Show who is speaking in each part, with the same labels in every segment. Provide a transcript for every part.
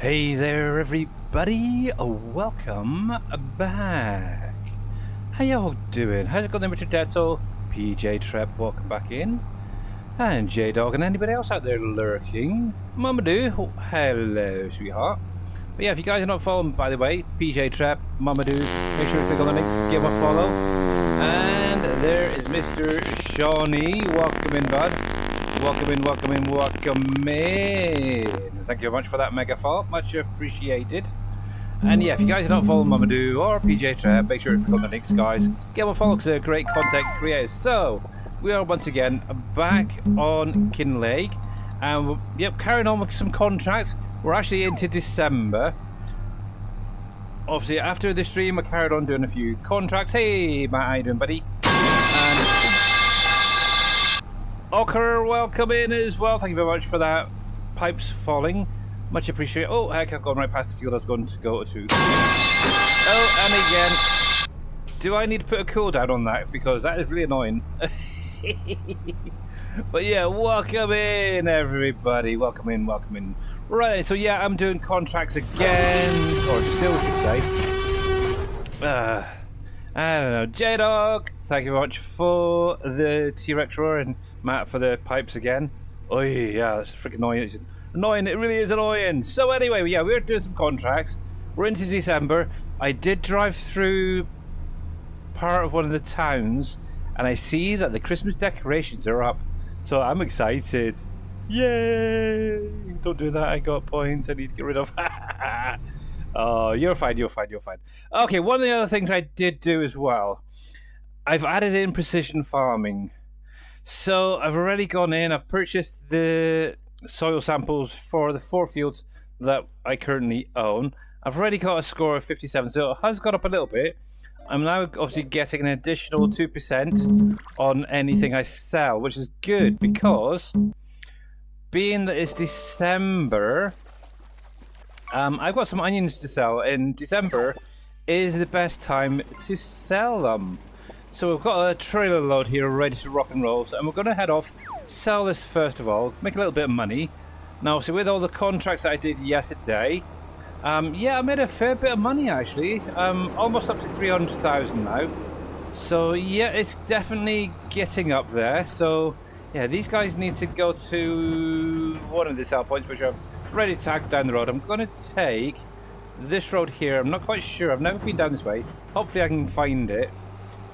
Speaker 1: Hey there, everybody. Welcome back. How y'all doing? How's it going there, Mr. Detzel? PJ Trep, welcome back in. And J-Dog and anybody else out there lurking. Mamadou, hello, sweetheart. But yeah, if you guys are not following, by the way, PJ Trep, Mamadou, make sure to click on the links, give him a follow. And there is Mr. Shawnee. Welcome in, bud. Welcome in, welcome in, welcome in. Thank you very much for that mega follow, much appreciated. And yeah, if you guys are not following Mamadou or PJ Trap, make sure to click on the links, guys. Give them a follow because they're great content creators. So, we are once again back on Kinlaig. And yep, carrying on with some contracts. We're actually into December. Obviously, after the stream, I carried on doing a few contracts. Hey, Matt, how you doing, buddy? And Ocker, welcome in as well. Thank you very much for that. Pipes falling. Much appreciated. Oh, heck, I've gone right past the field I was going to go to. Oh, and again. Do I need to put a cooldown on that? Because that is really annoying. But yeah, welcome in, everybody. Welcome in, welcome in. Right, so yeah, I'm doing contracts again. Or still, should say. I don't know. J-Dog, thank you very much for the T-Rex roar, and Matt for the pipes again. Oh yeah, that's freaking annoying. It's annoying, it really is annoying. So anyway, yeah, we're doing some contracts. We're into December. I did drive through part of one of the towns, and I see that the Christmas decorations are up. So I'm excited. Yay! Don't do that, I got points I need to get rid of. Oh, you're fine, you're fine, you're fine. Okay, one of the other things I did do as well, I've added in precision farming. So I've already gone in, I've purchased the soil samples for the 4 fields that I currently own. I've already got a score of 57, so it has gone up a little bit. I'm now obviously getting an additional 2% on anything I sell, which is good because being that it's December, I've got some onions to sell, and December is the best time to sell them. So we've got a trailer load here ready to rock and roll, and we're going to head off, sell this first of all, make a little bit of money. Now, obviously, with all the contracts that I did yesterday, yeah, I made a fair bit of money actually, almost up to 300,000 now. So yeah, it's definitely getting up there. So yeah, these guys need to go to one of the sell points, which I've already tagged down the road. I'm going to take this road here. I'm not quite sure. I've never been down this way. Hopefully I can find it.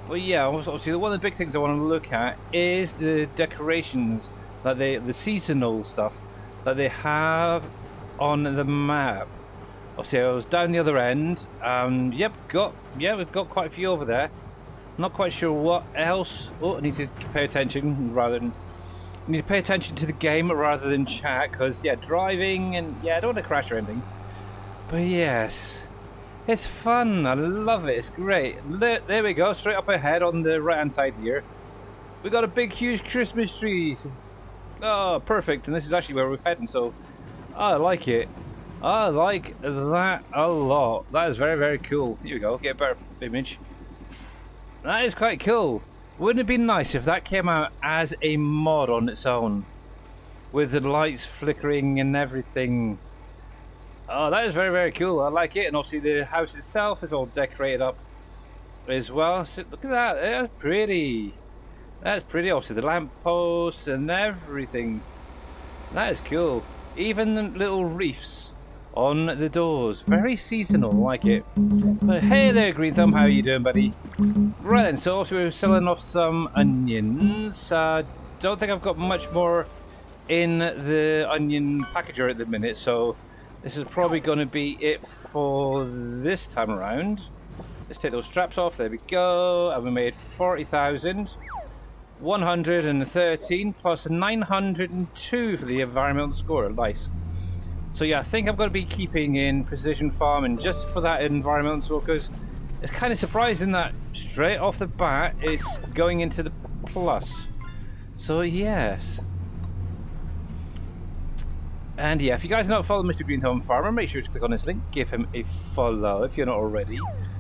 Speaker 1: But yeah, obviously one of the big things I want to look at is the decorations that the seasonal stuff that they have on the map. Obviously I was down the other end. Yep, we've got quite a few over there. Not quite sure what else. Oh, I need to pay attention rather than to the game rather than chat, because yeah, driving and yeah, I don't want to crash or anything. But yes. It's fun, I love it, it's great. There we go, straight up ahead on the right hand side here. We got a big huge Christmas tree. Oh, perfect, and this is actually where we're heading, so I like it. I like that a lot. That is very, very cool. Here we go, get a better image. That is quite cool. Wouldn't it be nice if that came out as a mod on its own? With the lights flickering and everything. Oh, that is very, very cool. I like it. And obviously the house itself is all decorated up as well. So look at that. That's pretty. That's pretty. Obviously the lampposts and everything. That is cool. Even the little reefs on the doors. Very seasonal. I like it. But hey there, Green Thumb. How are you doing, buddy? Right then. So also we're selling off some onions. Don't think I've got much more in the onion packager at the minute. So this is probably going to be it for this time around. Let's take those straps off. There we go. And we made 40,113 plus 902 for the environmental score. Nice. So yeah, I think I'm going to be keeping in precision farming just for that environmental score, because it's kind of surprising that straight off the bat it's going into the plus. So yes. And yeah, if you guys are not following Mr. Green Thumb Farmer, make sure to click on this link, give him a follow if you're not already.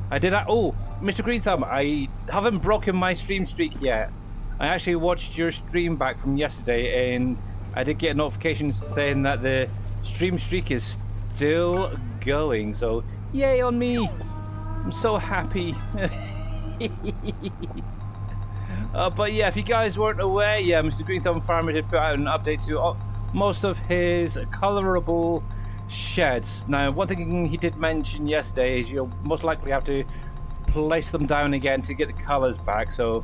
Speaker 1: I did that. Oh, Mr. Green Thumb, I haven't broken my stream streak yet. I actually watched your stream back from yesterday, and I did get notifications saying that the stream streak is still going. So, yay on me. I'm so happy. But yeah, if you guys weren't aware, yeah, Mr. Green Thumb Farmer did put out an update to most of his colorable sheds. Now, one thing he did mention yesterday is you'll most likely have to place them down again to get the colors back. So,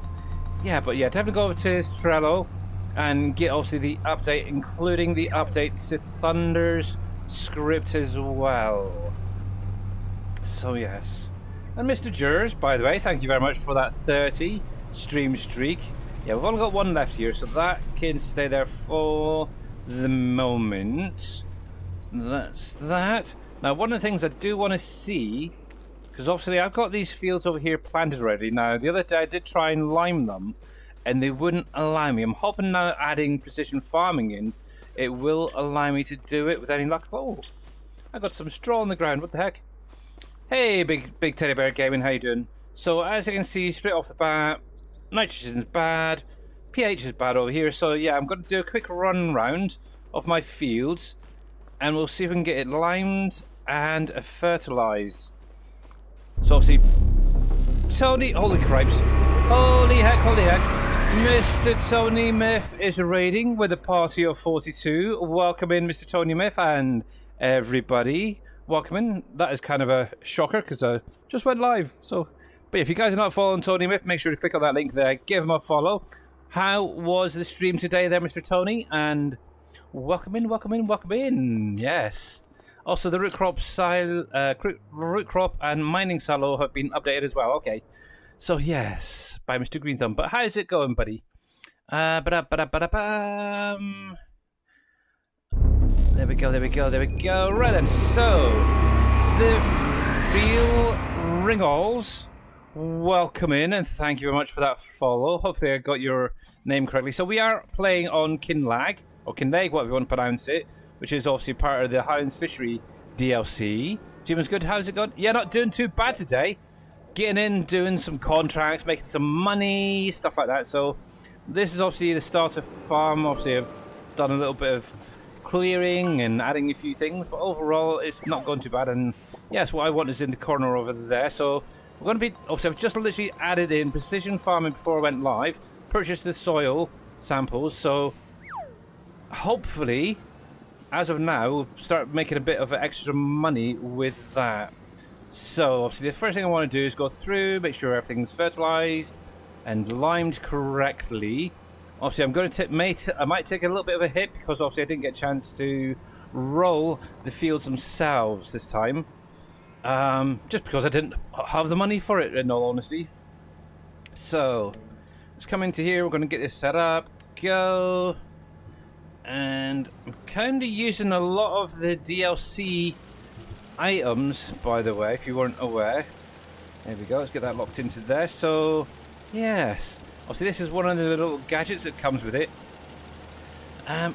Speaker 1: yeah, but yeah, time to go over to his Trello and get obviously the update, including the update to Thunder's script as well. So, yes. And Mr. Jers, by the way, thank you very much for that 30 stream streak. Yeah, we've only got one left here, so that can stay there for the moment. That's that. Now, one of the things I do want to see, because obviously I've got these fields over here planted already. Now, the other day I did try and lime them, and they wouldn't allow me. I'm hoping now adding precision farming in, it will allow me to do it with any luck. Oh, I got some straw on the ground. What the heck? Hey, big teddy bear gaming, how you doing? So as you can see straight off the bat, nitrogen's bad, pH is bad over here. So yeah, I'm going to do a quick run round of my fields, and we'll see if we can get it limed and fertilized. So obviously, Tony, holy cripes, holy heck, Mr. Tony Myth is raiding with a party of 42. Welcome in, Mr. Tony Myth, and everybody. Welcome in. That is kind of a shocker because I just went live. So, but if you guys are not following Tony Myth, make sure to click on that link there. Give him a follow. How was the stream today there, Mr. Tony? And welcome in. Yes. Also, the root crop and mining silo have been updated as well. Okay. So, yes, by Mr. Green Thumb. But how's it going, buddy? There we go. Right then, so the real Ringals, welcome in, and thank you very much for that follow. Hopefully I got your name correctly. So we are playing on Kinlaig, or Kinlaig, whatever you want to pronounce it, which is obviously part of the Highlands Fishery DLC. Jim's good, how's it going? Yeah, not doing too bad today. Getting in, doing some contracts, making some money, stuff like that. So this is obviously the starter farm. Obviously I've done a little bit of clearing and adding a few things, but overall it's not going too bad. And yes, what I want is in the corner over there. So we're going to be, obviously I've just literally added in precision farming before I went live, purchased the soil samples, so hopefully as of now we'll start making a bit of extra money with that. So obviously the first thing I want to do is go through, make sure everything's fertilized and limed correctly. Obviously, I'm going to I might take a little bit of a hit because obviously I didn't get a chance to roll the fields themselves this time. Just because I didn't have the money for it, in all honesty. So, let's come into here. We're going to get this set up. Go. And I'm kind of using a lot of the DLC items, by the way, if you weren't aware. There we go. Let's get that locked into there. So, yes. Obviously, this is one of the little gadgets that comes with it.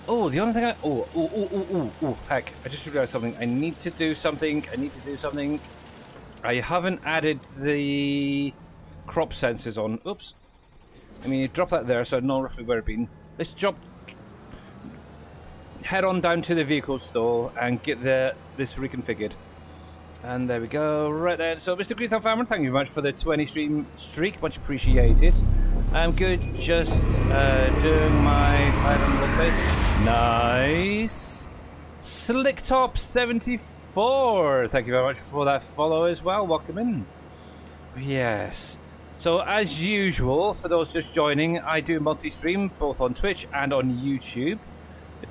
Speaker 1: Oh, the only thing heck. I just realized something. I need to do something. I haven't added the crop sensors on. Oops. I mean, you drop that there so I know roughly where it's been. Let's head on down to the vehicle store and get this reconfigured. And there we go, right there. So, Mr. Green Thumb Farmer, thank you very much for the 20 stream streak, much appreciated. I'm good, just doing my item real quick. Nice. Slick Top 74, thank you very much for that follow as well. Welcome in. Yes. So, as usual, for those just joining, I do multi-stream both on Twitch and on YouTube.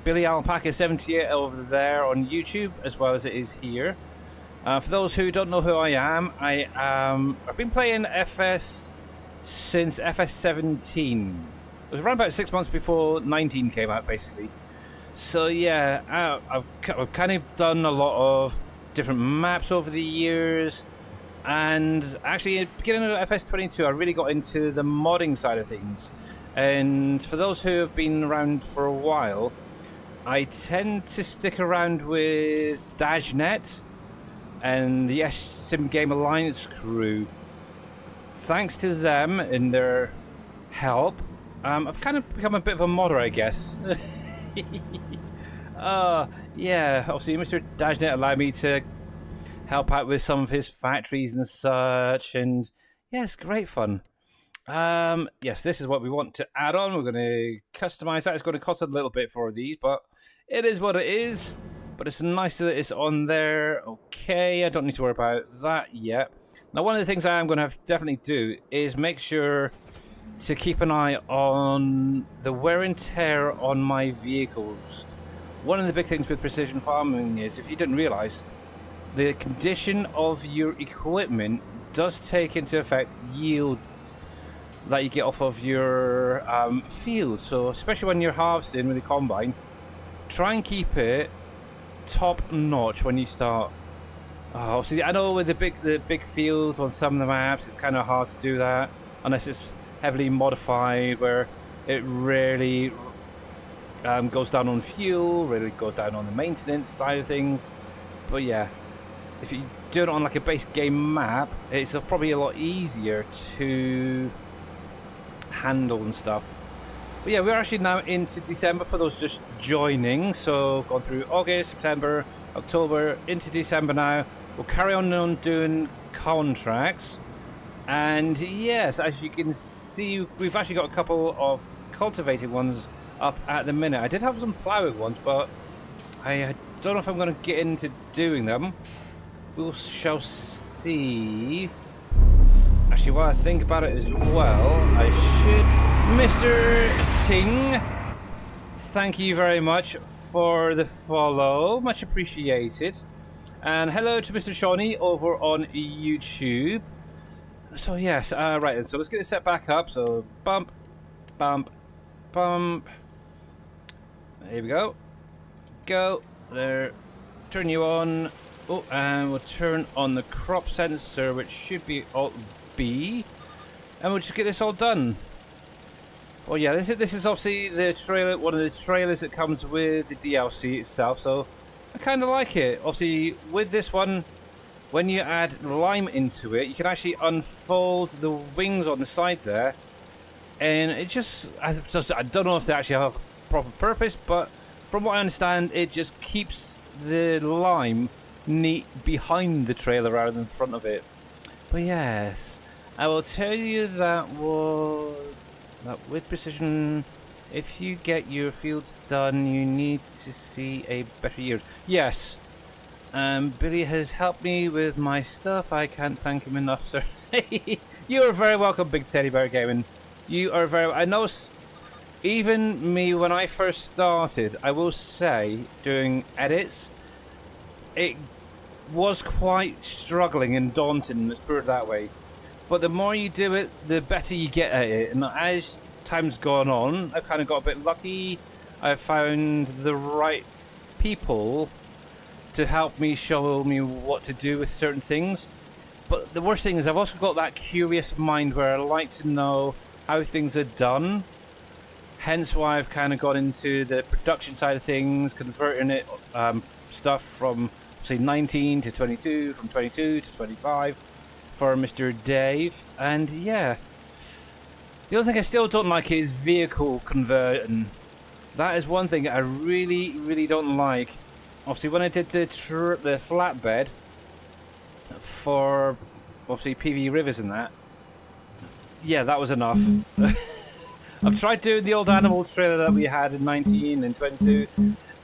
Speaker 1: Billy Alpaca 78 over there on YouTube, as well as it is here. For those who don't know who I am, I've been playing FS since FS 17. It was around about 6 months before 19 came out, basically. So yeah, I've kind of done a lot of different maps over the years, and actually at the beginning of FS 22, I really got into the modding side of things. And for those who have been around for a while, I tend to stick around with Dashnet and the Sim Game Alliance crew. Thanks to them and their help, I've kind of become a bit of a modder, I guess. Yeah, obviously Mr. Dashnet allowed me to help out with some of his factories and such, and yeah, it's great fun. Yes, this is what we want to add on. We're going to customize that. It's going to cost a little bit for these, but it is what it is. But it's nice that it's on there. Okay, I don't need to worry about that yet. Now, one of the things I am going to have to definitely do is make sure to keep an eye on the wear and tear on my vehicles. One of the big things with precision farming is, if you didn't realize, the condition of your equipment does take into effect yield that you get off of your field. So especially when you're harvesting with the combine, try and keep it top notch when you start. Obviously, I know with the big fields on some of the maps, it's kind of hard to do that unless it's heavily modified, where it rarely goes down on fuel, really goes down on the maintenance side of things. But yeah, if you do it on like a base game map, it's probably a lot easier to handle and stuff. But yeah, we're actually now into December for those just joining. So gone through August, September, October, into December now. We'll carry on doing contracts. And yes, as you can see, we've actually got a couple of cultivated ones up at the minute. I did have some ploughing ones, but I don't know if I'm going to get into doing them. We shall see. Actually, while I think about it as well, I should... Mr. Ting, thank you very much for the follow. Much appreciated. And hello to Mr. Shawnee over on YouTube. So yes, right, so let's get this set back up. So bump, bump, bump. Here we go. Go. There. Turn you on. Oh, and we'll turn on the crop sensor, which should be Alt B. And we'll just get this all done. Well, yeah, this is obviously the trailer, one of the trailers that comes with the DLC itself, so I kind of like it. Obviously, with this one, when you add lime into it, you can actually unfold the wings on the side there, and it just, I don't know if they actually have a proper purpose, but from what I understand, it just keeps the lime neat behind the trailer rather than in front of it. But yes, I will tell you that with precision, if you get your fields done, you need to see a better yield. Yes, Billy has helped me with my stuff. I can't thank him enough, sir. You are very welcome, Big Teddy Bear Gaming. You are very... I know even me, when I first started, I will say, doing edits, it was quite struggling and daunting, let's put it that way. But the more you do it, the better you get at it. And as time's gone on, I've kind of got a bit lucky. I've found the right people to help me, show me what to do with certain things. But the worst thing is I've also got that curious mind where I like to know how things are done. Hence why I've kind of got into the production side of things, converting it stuff from, say, 19 to 22, from 22 to 25. For Mr. Dave, and yeah, the other thing I still don't like is vehicle converting. That is one thing I really don't like. Obviously, when I did the flatbed for obviously PV Rivers and that, yeah, that was enough. I've tried doing the old animal trailer that we had in 19 and 22,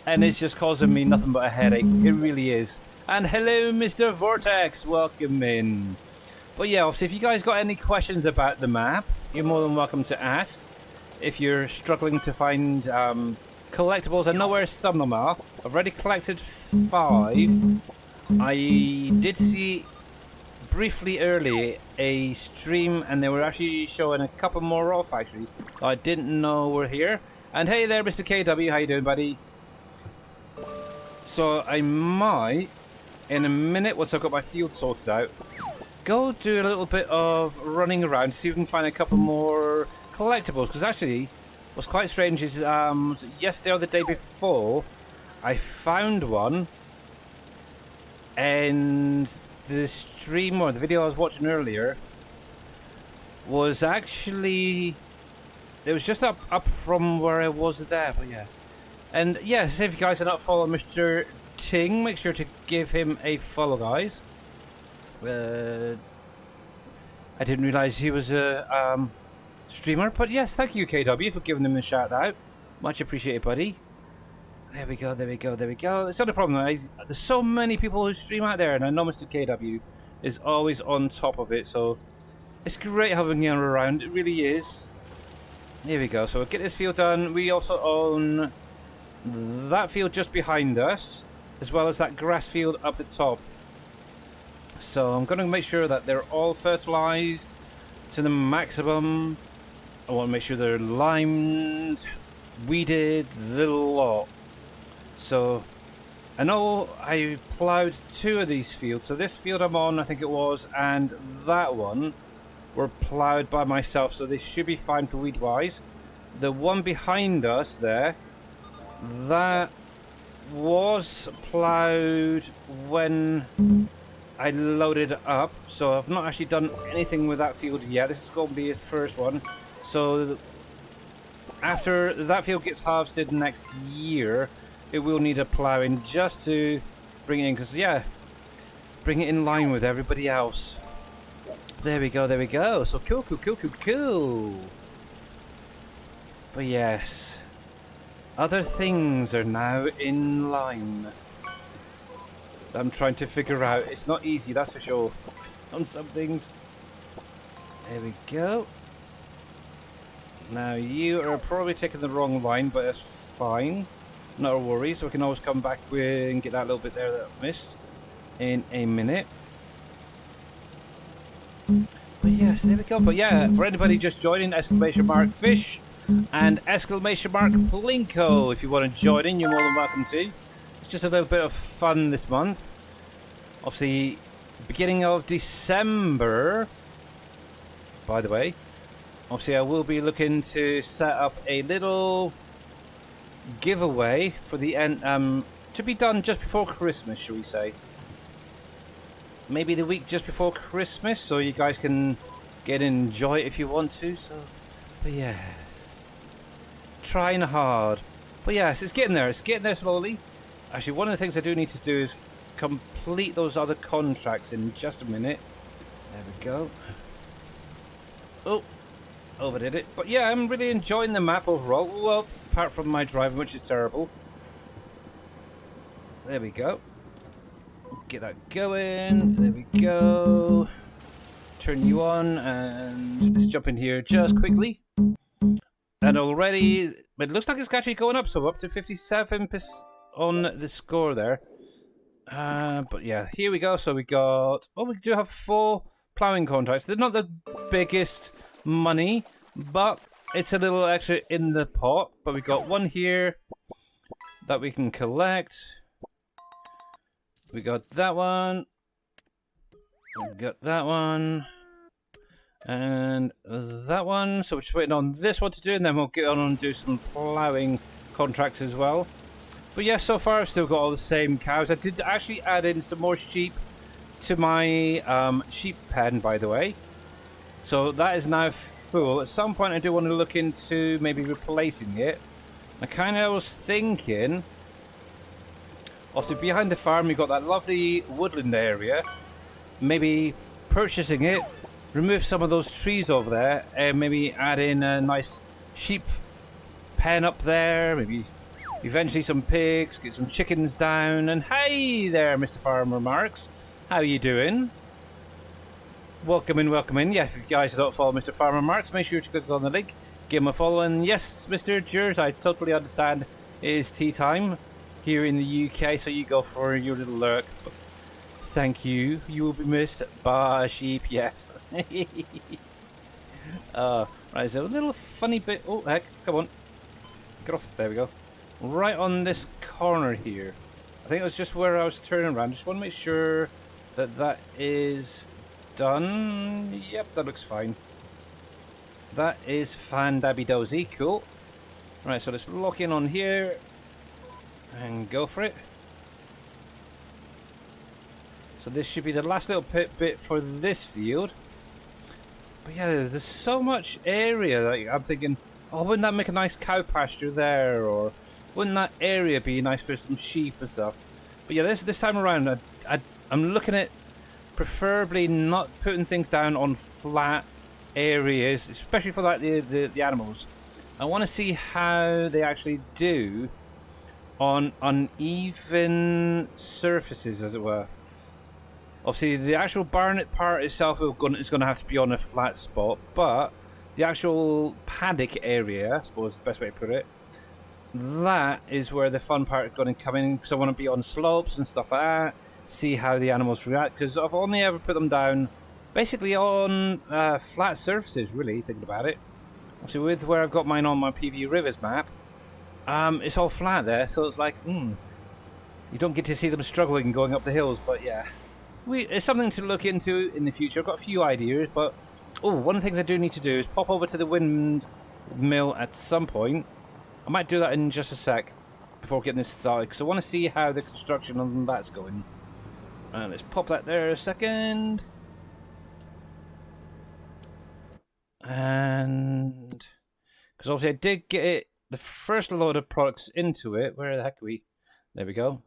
Speaker 1: and it's just causing me nothing but a headache. It really is. And hello, Mr. Vortex, welcome in. But yeah, obviously, if you guys got any questions about the map, you're more than welcome to ask. If you're struggling to find collectibles, I know where some of them are. I've already collected 5. I did see briefly earlier a stream, and they were actually showing a couple more off, actually. I didn't know were here. And hey there, Mr. KW, how you doing, buddy? So I might, in a minute, once I've got my field sorted out, go do a little bit of running around to see if we can find a couple more collectibles. Because actually, what's quite strange is yesterday or the day before, I found one, and the stream or the video I was watching earlier was actually, it was just up from where I was there. But yes, And yes, if you guys are not following Mr. Ting, make sure to give him a follow, guys. I didn't realize he was a streamer, but yes, thank you, KW, for giving him a shout out. Much appreciated, buddy. There we go, there we go, there we go. It's not a problem. There's so many people who stream out there, and I know Mr. KW is always on top of it, so it's great having him around. It really is. Here we go. So we'll get this field done. We also own that field just behind us, as well as that grass field up the top. So I'm going to make sure that they're all fertilized to the maximum. I want to make sure they're limed, weeded, the lot. So I know I plowed 2 of these fields. So this field I'm on, I think it was, and that one were plowed by myself. So they should be fine for weed wise. The one behind us there, that was plowed when I loaded it up, so I've not actually done anything with that field yet. This is going to be the first one. So after that field gets harvested next year, it will need a ploughing just to bring it in, because yeah, bring it in line with everybody else. There we go, there we go. So cool, cool, cool, cool, cool. But yes, other things are now in line. I'm trying to figure out. It's not easy, that's for sure, on some things. There we go. Now you are probably taking the wrong line, but that's fine. Not a worry, so we can always come back with and get that little bit there that I missed in a minute. But yes, there we go. But yeah, for anybody just joining, !fish and !plinko. If you want to join in, you're more than welcome to. It's just a little bit of fun this month. Obviously, beginning of December, by the way. Obviously, I will be looking to set up a little giveaway for the end, to be done just before Christmas, shall we say. Maybe the week just before Christmas, so you guys can get and enjoy it if you want to. So, but yes, trying hard. But yes, it's getting there. It's getting there slowly. Actually, one of the things I do need to do is complete those other contracts in just a minute. There we go. Oh, overdid it. But yeah, I'm really enjoying the map overall. Well, apart from my driving, which is terrible. There we go. Get that going. There we go. Turn you on, and let's jump in here just quickly. And already, it looks like it's actually going up, so up to 57% on the score there. But yeah, here we go. So we got, oh, we do have 4 ploughing contracts. They're not the biggest money, but it's a little extra in the pot. But we got one here that we can collect. We got that one. We got that one. And that one. So we're just waiting on this one to do, and then we'll get on and do some ploughing contracts as well. But yeah, so far I've still got all the same cows. I did actually add in some more sheep to my sheep pen, by the way. So that is now full. At some point I do want to look into maybe replacing it. I kind of was thinking, obviously behind the farm you've got that lovely woodland area. Maybe purchasing it, remove some of those trees over there, and maybe add in a nice sheep pen up there. Maybe eventually some pigs, get some chickens down. And hey there, Mr. Farmer Marks. How you doing? Welcome in, welcome in. Yeah, if you guys don't follow Mr. Farmer Marks, make sure to click on the link, give him a follow. And yes, Mr. Jers, I totally understand it is tea time here in the UK, so you go for your little lurk. But thank you. You will be missed by sheep, yes. Right, there's a little funny bit. Oh, heck, come on. Get off. There we go. Right on this corner here. I think it was just where I was turning around. Just want to make sure that that is done. Yep, that looks fine. That is fan-dabby-dozy. Cool. Right, so let's lock in on here and go for it. So this should be the last little bit for this field. But yeah, there's so much area that I'm thinking, oh, wouldn't that make a nice cow pasture there? Or Wouldn't that area be nice for some sheep and stuff? But yeah, this time around, I'm looking at preferably not putting things down on flat areas, especially for like the animals. I want to see how they actually do on uneven surfaces, as it were. Obviously, the actual barn part itself is going to have to be on a flat spot, but the actual paddock area, I suppose is the best way to put it, that is where the fun part is going to come in, because I want to be on slopes and stuff like that, see how the animals react, because I've only ever put them down basically on flat surfaces, really, thinking about it. Obviously, with where I've got mine on my PV Rivers map, it's all flat there, so it's like, you don't get to see them struggling going up the hills, but yeah. It's something to look into in the future. I've got a few ideas, but one of the things I do need to do is pop over to the windmill at some point. I might do that in just a sec before getting this started, because I want to see how the construction on that's going. Let's pop that there a second. And because obviously I did get it, the first load of products into it. Where the heck are we? There we go.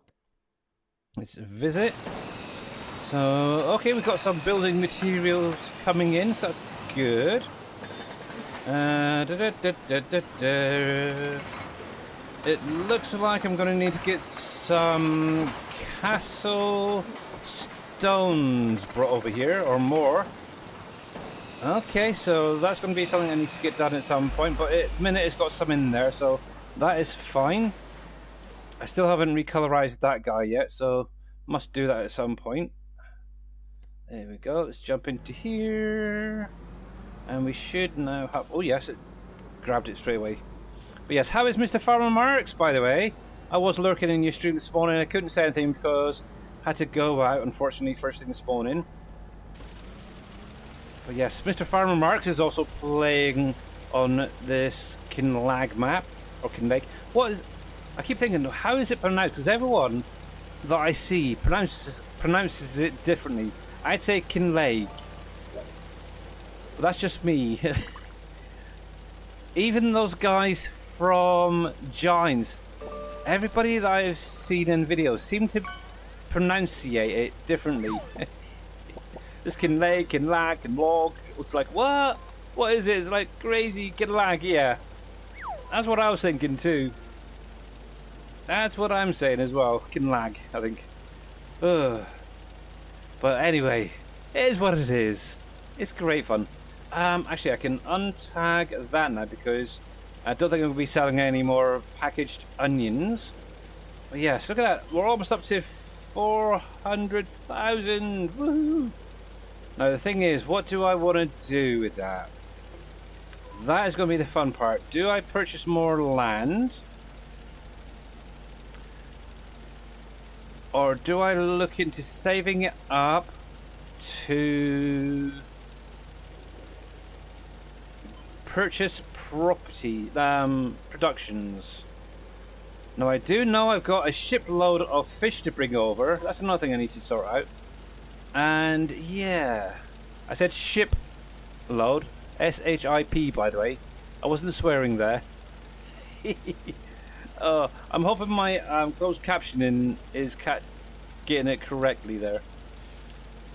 Speaker 1: Let's visit. So, okay, we've got some building materials coming in, so that's good. It looks like I'm going to need to get some castle stones brought over here, or more. Okay, so that's going to be something I need to get done at some point, but at the minute it's got some in there, so that is fine. I still haven't recolorized that guy yet, so must do that at some point. There we go, let's jump into here. And we should now have... Oh yes, it grabbed it straight away. But yes, how is Mr. Farmer Marks, by the way? I was lurking in your stream this morning. I couldn't say anything because I had to go out, unfortunately, first thing this morning. But yes, Mr. Farmer Marks is also playing on this Kinlaig map. Or Kinlaig. What is... I keep thinking, how is it pronounced? Because everyone that I see pronounces it differently. I'd say Kinlaig. But that's just me. Even those guys from Giants, everybody that I've seen in videos seem to pronunciate it differently. This Kinlaig, Kinlaig, Kinlog. It's like, what? What is it? It's like crazy Kinlaig, yeah. That's what I was thinking too. That's what I'm saying as well. Kinlaig, I think. Ugh. But anyway, it is what it is. It's great fun. Actually, I can untag that now because I don't think I'm going to be selling any more packaged onions. But yes, look at that. We're almost up to 400,000. Woohoo! Now the thing is, what do I want to do with that? That is going to be the fun part. Do I purchase more land? Or do I look into saving it up to purchase property, productions? Now I do know I've got a shipload of fish to bring over. That's another thing I need to sort out. And yeah, I said ship load, S-H-I-P, by the way. I wasn't swearing there. I'm hoping my closed captioning is getting it correctly there.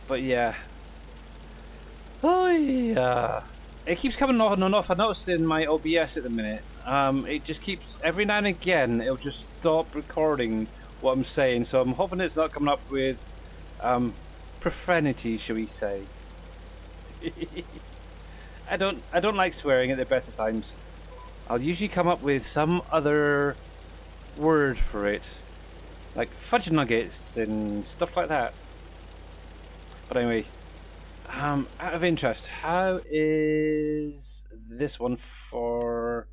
Speaker 1: But yeah. Oh yeah. It keeps coming on and off. I noticed in my OBS at the minute. It just keeps, every now and again, it'll just stop recording what I'm saying. So I'm hoping it's not coming up with profanity, shall we say. I don't like swearing at the best of times. I'll usually come up with some other word for it, like fudge nuggets and stuff like that. But anyway, out of interest, how is this one for...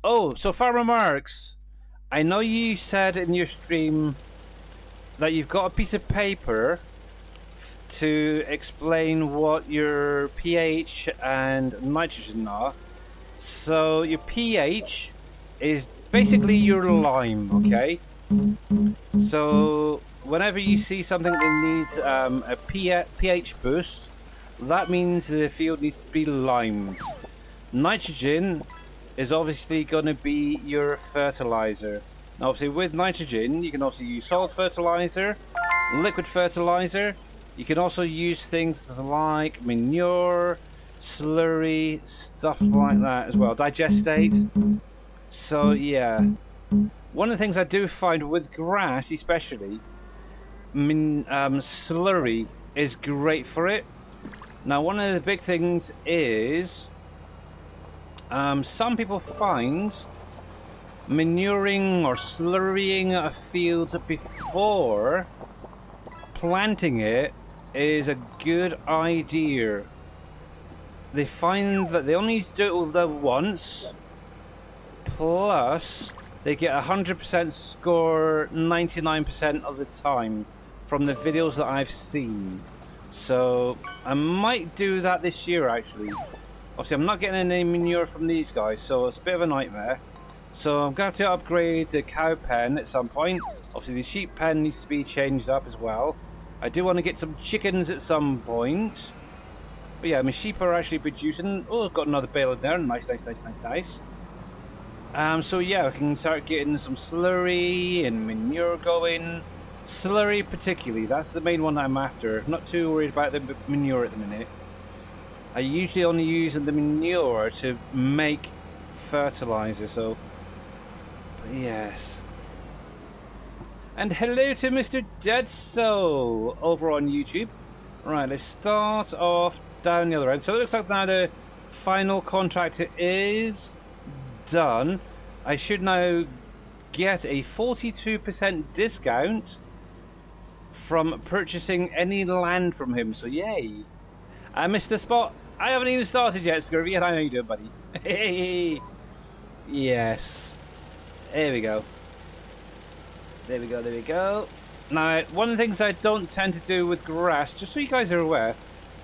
Speaker 1: Oh, so Farmer Marks, I know you said in your stream that you've got a piece of paper to explain what your pH and nitrogen are. So your pH is basically your lime, okay? So whenever you see something that needs a pH boost, that means the field needs to be limed. Nitrogen is obviously going to be your fertilizer. Now, obviously, with nitrogen, you can also use solid fertilizer, liquid fertilizer. You can also use things like manure, slurry, stuff like that as well. Digestate. So, yeah. One of the things I do find with grass, especially, slurry is great for it. Now, one of the big things is some people find manuring or slurrying a field before planting it is a good idea. They find that they only need to do it once, plus they get 100% score 99% of the time from the videos that I've seen. So I might do that this year, actually. Obviously, I'm not getting any manure from these guys, so it's a bit of a nightmare. So I'm going to have to upgrade the cow pen at some point. Obviously, the sheep pen needs to be changed up as well. I do want to get some chickens at some point. But yeah, my sheep are actually producing. Oh, I've got another bale in there. Nice, nice, nice, nice, nice. So yeah, I can start getting some slurry and manure going. Slurry particularly, that's the main one that I'm after. Not too worried about the manure at the minute. I usually only use the manure to make fertilizer, so... But yes. And hello to Mr. Deadso over on YouTube. Right, let's start off down the other end. So it looks like now the final contract is done. I should now get a 42% discount from purchasing any land from him. So yay. Mr. Spot, I haven't even started yet, Scurvy, and I know you doing, buddy. Hey. Yes. There we go. There we go, there we go. Now, one of the things I don't tend to do with grass, just so you guys are aware,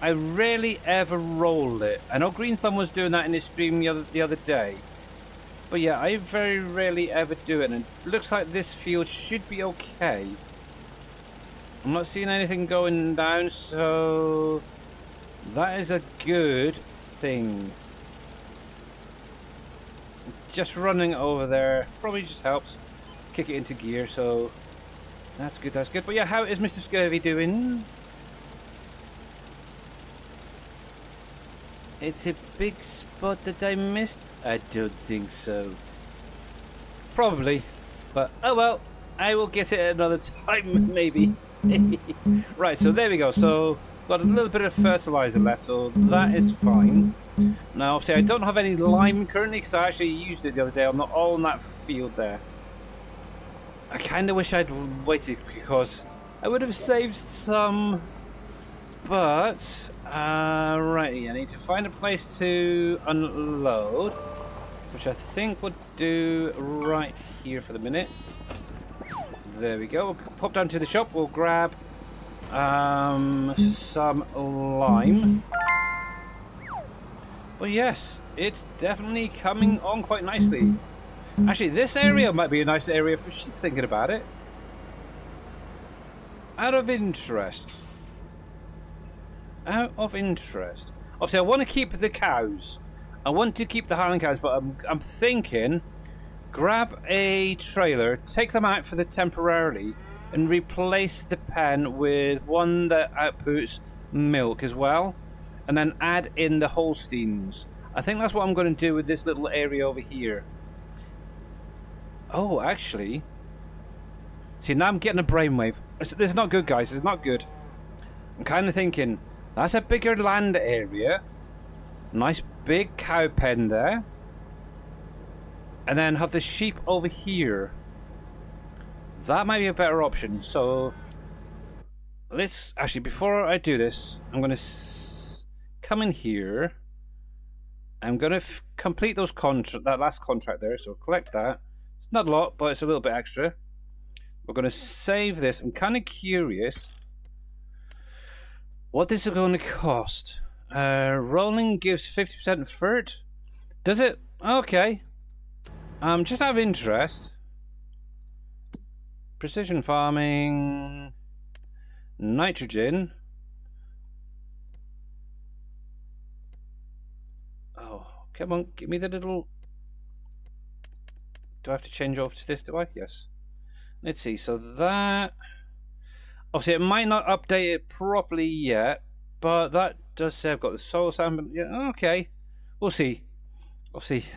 Speaker 1: I rarely ever roll it. I know Green Thumb was doing that in his stream the other day. But yeah, I very rarely ever do it, and it looks like this field should be okay. I'm not seeing anything going down, so that is a good thing. Just running over there probably just helps kick it into gear, so that's good, that's good. But yeah, how is Mr. Scurvy doing? It's a big spot that I missed? I don't think so. Probably. But oh well, I will get it at another time, maybe. Right, so there we go. So got a little bit of fertilizer left, so that is fine. Now, obviously, I don't have any lime currently because I actually used it the other day. I'm not all in that field there. I kind of wish I'd waited because I would have saved some. But, right, I need to find a place to unload, which I think would do right here for the minute. There we go. We'll pop down to the shop. We'll grab some lime. Well, yes, it's definitely coming on quite nicely. Actually, this area might be a nice area for sheep, thinking about it. Out of interest. Out of interest. Obviously, I want to keep the cows. I want to keep the Highland cows, but I'm thinking, grab a trailer, take them out for the temporarily, and replace the pen with one that outputs milk as well, and then add in the Holsteins. I think that's what I'm going to do with this little area over here. Oh, actually, see, now I'm getting a brainwave. This is not good, guys. It's not good. I'm kind of thinking, that's a bigger land area. Nice big cow pen there. And then have the sheep over here. That might be a better option. So let's actually, before I do this, I'm going to come in here. I'm going to complete those that last contract there. So collect that. It's not a lot, but it's a little bit extra. We're going to save this. I'm kind of curious what this is going to cost. Rolling gives 50% fert. Does it? Okay. Just out of interest. Precision farming. Nitrogen. Oh, come on. Give me the little... Do I have to change over to this, do I? Yes. Let's see, so that... Obviously, it might not update it properly yet, but that does say I've got the soul sample. Yeah, okay. We'll see. Obviously,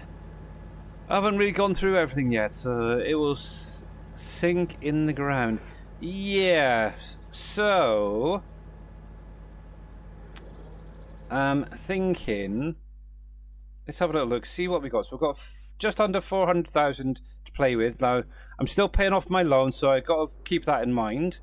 Speaker 1: I haven't really gone through everything yet, so it will sink in the ground. Yeah, so... I'm thinking... Let's have a little look, see what we got. So we've got just under 400,000 to play with. Now, I'm still paying off my loan, so I've got to keep that in mind.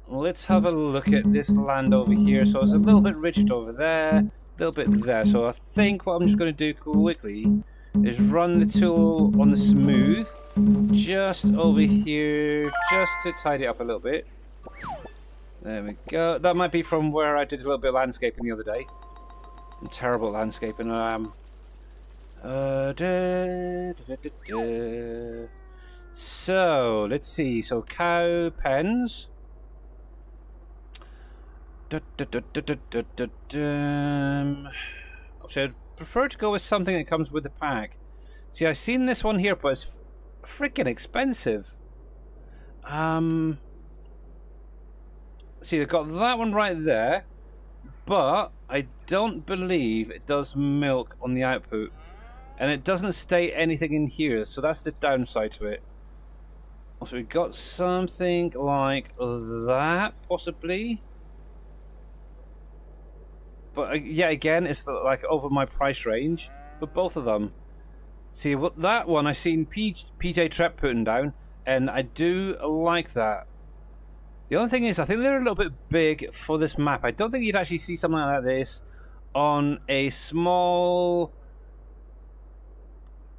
Speaker 1: Let's have a look at this land over here. So it's a little bit rigid over there, a little bit there. So I think what I'm just going to do quickly is run the tool on the smooth, just over here, just to tidy it up a little bit. There we go. That might be from where I did a little bit of landscaping the other day. I'm terrible at landscaping. So let's see. So cow pens. So I'd prefer to go with something that comes with the pack. See, I've seen this one here, but it's freaking expensive. See, I've got that one right there, but I don't believe it does milk on the output, and it doesn't state anything in here, so that's the downside to it. So we've got something like that, possibly. But yeah, again, it's like over my price range for both of them. See, what that one I seen PJ Trep putting down, and I do like that. The only thing is, I think they're a little bit big for this map. I don't think you'd actually see something like this on a small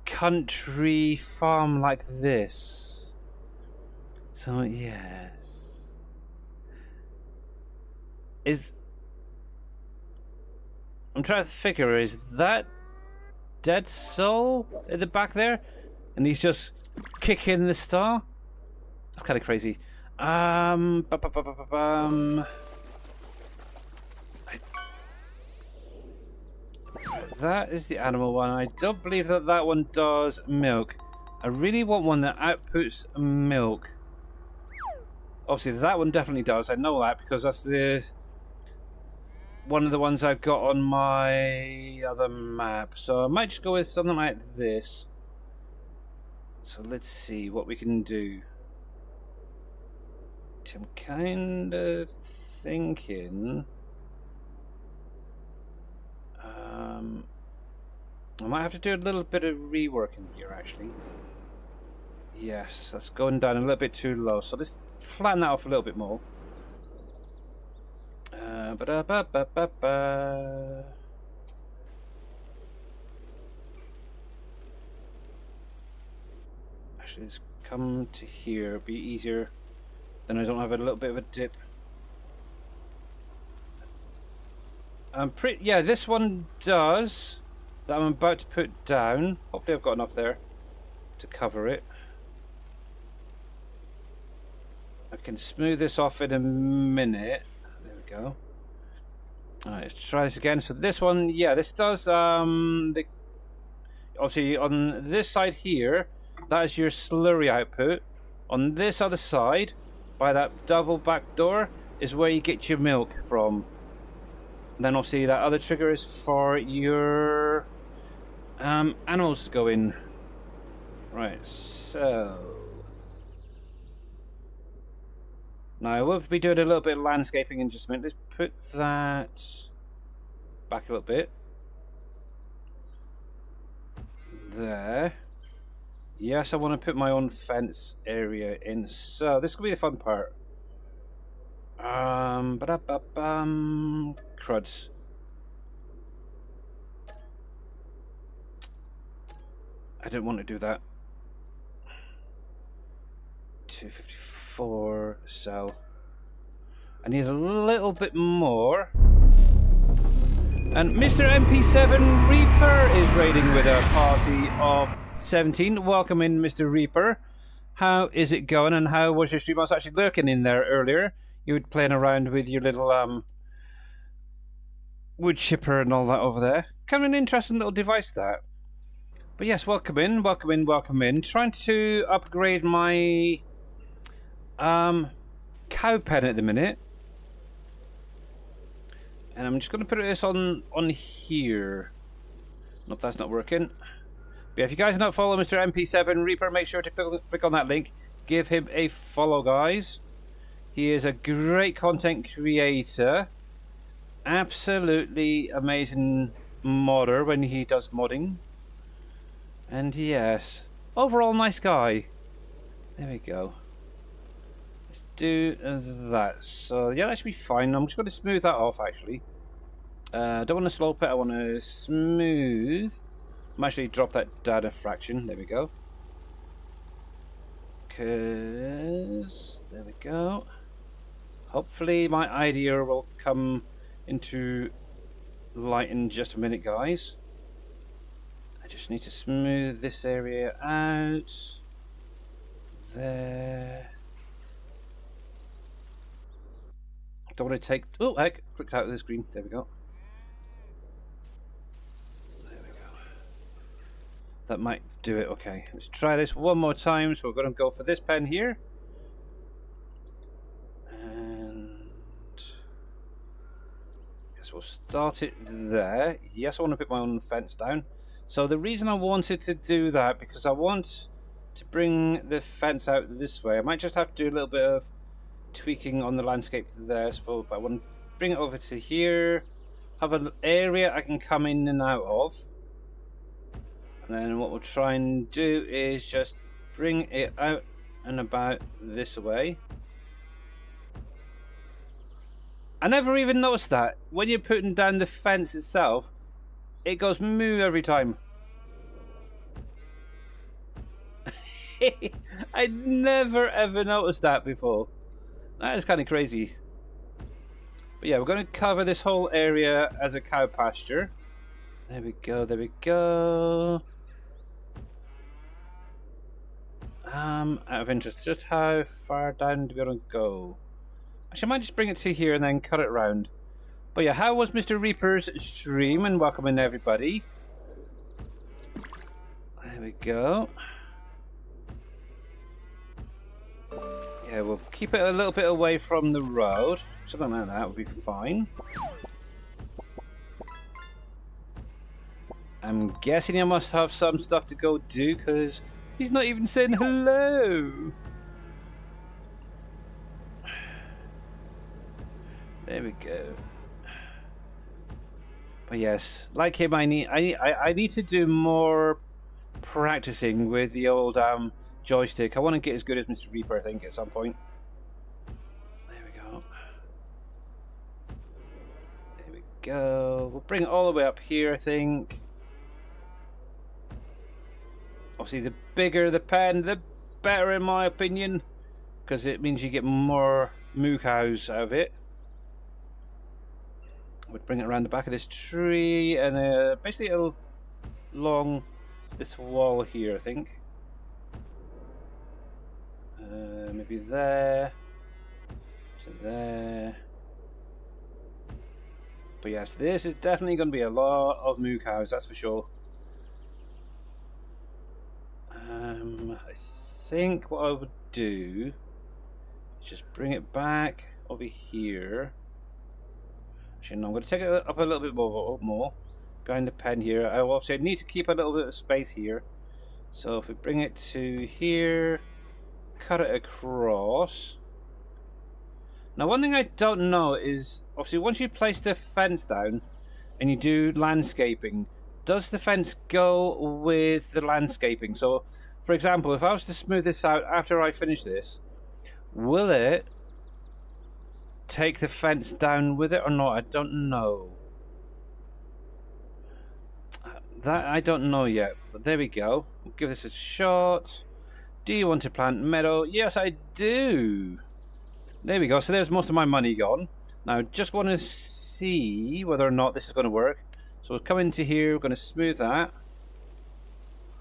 Speaker 1: country farm like this. So yes, I'm trying to figure, is that Dead Soul at the back there? And he's just kicking the star? That's kind of crazy. That is the animal one. I don't believe that that one does milk. I really want one that outputs milk. Obviously, that one definitely does. I know that because that's the... one of the ones I've got on my other map. So I might just go with something like this. So let's see what we can do. I'm kind of thinking... I might have to do a little bit of reworking here, actually. Yes, that's going down a little bit too low. So let's flatten that off a little bit more. Actually, let's come to here. Be easier. Then I don't have a little bit of a dip. Yeah, this one does. That I'm about to put down. Hopefully, I've got enough there to cover it. I can smooth this off in a minute. There we go. Alright, let's try this again. So this one, yeah, this does obviously on this side here, that is your slurry output. On this other side, by that double back door, is where you get your milk from. And then obviously that other trigger is for your animals to go in. Right, so now I will be doing a little bit of landscaping in just a minute. Let's put that back a little bit. There. Yes, I want to put my own fence area in. So this could be a fun part. Cruds. I didn't want to do that. 254 cell. I need a little bit more. And Mr. MP7 Reaper is raiding with a party of 17. Welcome in, Mr. Reaper. How is it going, and how was your stream? I was actually lurking in there earlier. You were playing around with your little wood chipper and all that over there. Kind of an interesting little device, that. But yes, welcome in, welcome in, welcome in. Trying to upgrade my cow pen at the minute. And I'm just going to put this on here. Nope, that's not working. But yeah, if you guys don't follow Mr. MP7 Reaper, make sure to click on that link. Give him a follow, guys. He is a great content creator. Absolutely amazing modder when he does modding. And yes, overall nice guy. There we go. Let's do that. So yeah, that should be fine. I'm just going to smooth that off actually. I don't want to slope it, I want to smooth. I'm actually drop that down a fraction. There we go. Cause there we go. Hopefully my idea will come into light in just a minute, guys. I just need to smooth this area out. There. Don't want to take. Oh, I clicked out of the screen. There we go. There we go. That might do it. Okay, let's try this one more time. So we're going to go for this pen here. We'll start it there. Yes, I want to put my own fence down. So the reason I wanted to do that, because I want to bring the fence out this way. I might just have to do a little bit of tweaking on the landscape there, but I want to bring it over to here, have an area I can come in and out of. And then what we'll try and do is just bring it out and about this way. I never even noticed that. When you're putting down the fence itself, it goes moo every time. I never ever noticed that before. That is kind of crazy. But yeah, we're going to cover this whole area as a cow pasture. There we go, there we go. Out of interest, just how far down do we want to go? Actually, I might just bring it to here and then cut it round. But yeah, how was Mr. Reaper's stream? And welcome in, everybody. There we go. Yeah, we'll keep it a little bit away from the road. Something like that would be fine. I'm guessing I must have some stuff to go do, because he's not even saying hello. There we go. But yes, like him, I need to do more practicing with the old joystick. I want to get as good as Mr. Reaper, I think, at some point. There we go. There we go. We'll bring it all the way up here, I think. Obviously, the bigger the pen, the better, in my opinion, because it means you get more moo cows out of it. We'll bring it around the back of this tree and basically along this wall here, I think. Maybe there to there. But yes, this is definitely going to be a lot of moo cows, that's for sure. I think what I would do is just bring it back over here. Actually, no, I'm going to take it up a little bit more behind the pen here. I obviously need to keep a little bit of space here. So if we bring it to here, cut it across. Now, one thing I don't know is, obviously, once you place the fence down and you do landscaping, does the fence go with the landscaping? So, for example, if I was to smooth this out after I finish this, will it take the fence down with it or not? I don't know. That I don't know yet, but there we go. We'll give this a shot. Do you want to plant meadow? Yes, I do. There we go. So there's most of my money gone. Now, just want to see whether or not this is going to work. So we'll come into here. We're going to smooth that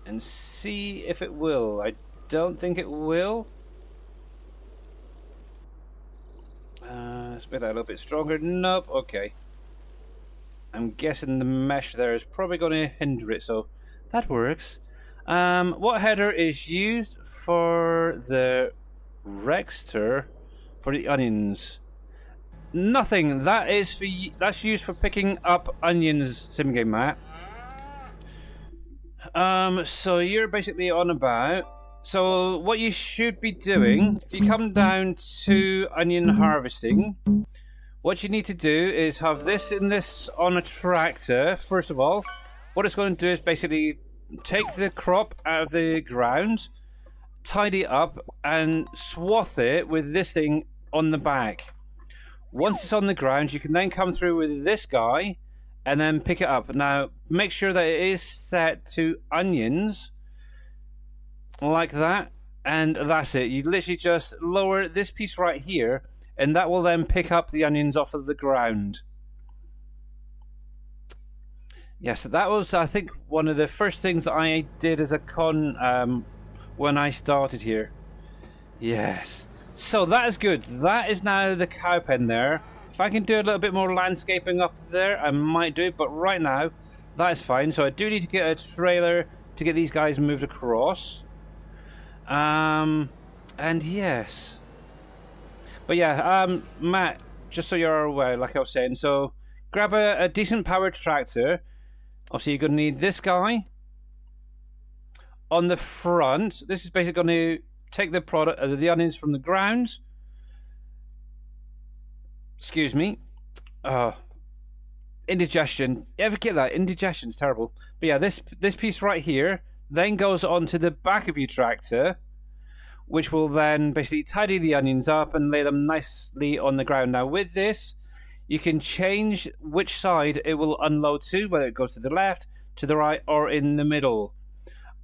Speaker 1: and see if it will. I don't think it will. Let's make that a little bit stronger. Nope. Okay. I'm guessing the mesh there is probably going to hinder it. So that works. What header is used for the Rexter for the onions? Nothing. That's used for picking up onions, sim game Matt. So you're basically on about. So what you should be doing, if you come down to onion harvesting, what you need to do is have this on a tractor. First of all, what it's going to do is basically take the crop out of the ground, tidy it up, and swath it with this thing on the back. Once it's on the ground, you can then come through with this guy and then pick it up. Now, make sure that it is set to onions, like that, and that's it. You literally just lower this piece right here, and that will then pick up the onions off of the ground. Yes, that was, I think, one of the first things that I did as a con when I started here. Yes. So that is good. That is now the cow pen there. If I can do a little bit more landscaping up there, I might do it, but right now, that is fine. So I do need to get a trailer to get these guys moved across. And yes. But yeah, Matt, just so you're aware, like I was saying, so grab a decent powered tractor. Obviously, you're going to need this guy on the front. This is basically going to take the product, the onions from the ground. Excuse me. Indigestion. You ever get that? Indigestion's terrible. But yeah, this piece right here then goes onto the back of your tractor, which will then basically tidy the onions up and lay them nicely on the ground. Now with this, you can change which side it will unload to, whether it goes to the left, to the right, or in the middle.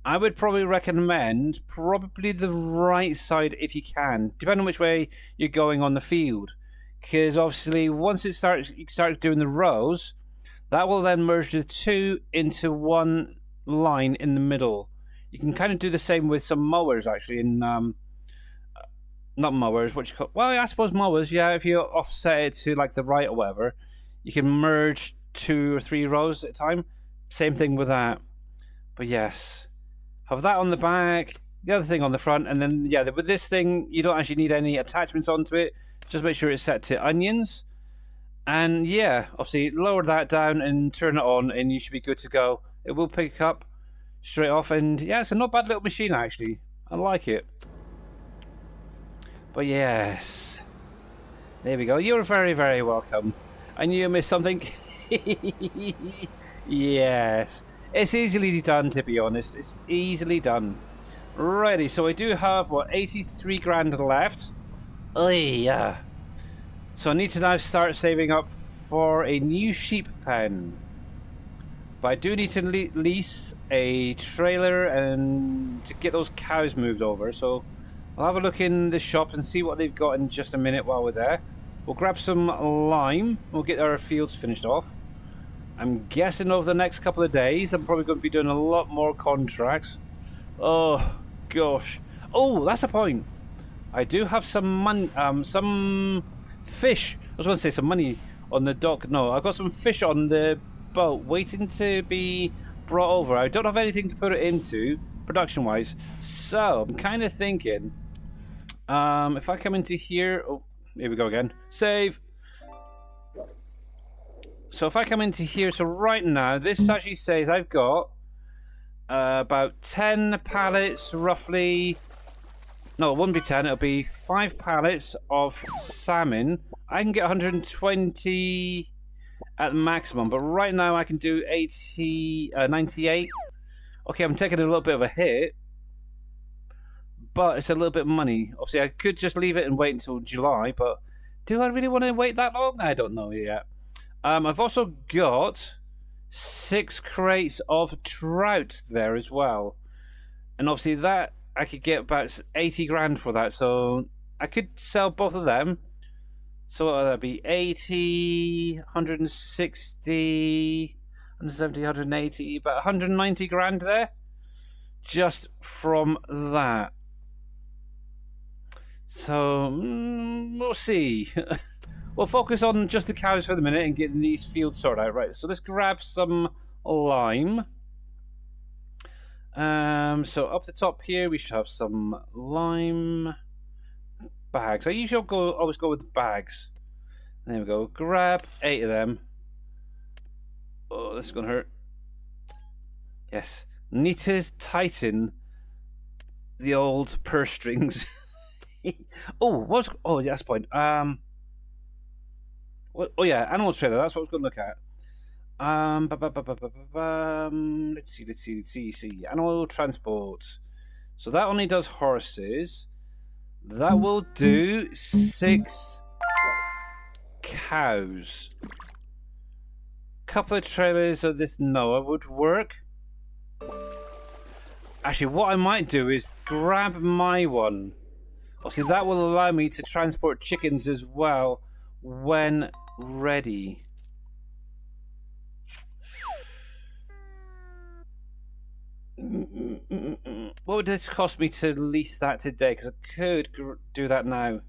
Speaker 1: I would probably recommend the right side if you can, depending on which way you're going on the field. Because obviously, once you start doing the rows, that will then merge the two into one line in the middle. You can kind of do the same with some mowers, actually. Not mowers, what you call? Well, I suppose mowers. Yeah, if you offset it to like the right or whatever, you can merge 2 or 3 rows at a time. Same thing with that. But yes, have that on the back, the other thing on the front, and then yeah, with this thing, you don't actually need any attachments onto it. Just make sure it's set to onions. And yeah, obviously lower that down and turn it on, and you should be good to go. It will pick up straight off, and yeah, it's a not bad little machine actually. I like it. But yes, there we go. You're very, very welcome. And you missed something. Yes, it's easily done, to be honest. It's easily done. Righty, so I do have, what, 83 grand left. Oh yeah. So I need to now start saving up for a new sheep pen. But I do need to lease a trailer and to get those cows moved over. So I'll have a look in the shop and see what they've got in just a minute while we're there. We'll grab some lime. We'll get our fields finished off. I'm guessing over the next couple of days, I'm probably going to be doing a lot more contracts. Oh, gosh. Oh, that's a point. I do have some fish. I was going to say some money on the dock. No, I've got some fish on the boat waiting to be brought over. I don't have anything to put it into, production-wise. So, I'm kind of thinking, if I come into here... Oh, here we go again. Save! So if I come into here, so right now, this actually says I've got about 10 pallets, roughly. No, it wouldn't be 10, it'll be 5 pallets of salmon. I can get 120 at the maximum, but right now I can do 98. Okay, I'm taking a little bit of a hit, but it's a little bit of money. Obviously, I could just leave it and wait until July, but do I really want to wait that long? I don't know yet. I've also got 6 crates of trout there as well. And obviously that, I could get about 80 grand for that. So I could sell both of them. So what would that be? 80, 160, 170, 180, about 190 grand there. Just from that. So, we'll see. We'll focus on just the cows for the minute and getting these fields sorted out. Right, so let's grab some lime. So up the top here, we should have some lime bags. I usually always go with the bags. There we go. Grab 8 of them. Oh, this is gonna hurt. Yes. Need to tighten the old purse strings. Oh, yeah, that's the point. Oh yeah, animal trailer. That's what I was going to look at. Let's see. Animal transport. So that only does horses. That will do 6 cows. Couple of trailers of this Noah would work. Actually, what I might do is grab my one. Obviously, that will allow me to transport chickens as well when ready. What would this cost me to lease that today? Because I could do that now.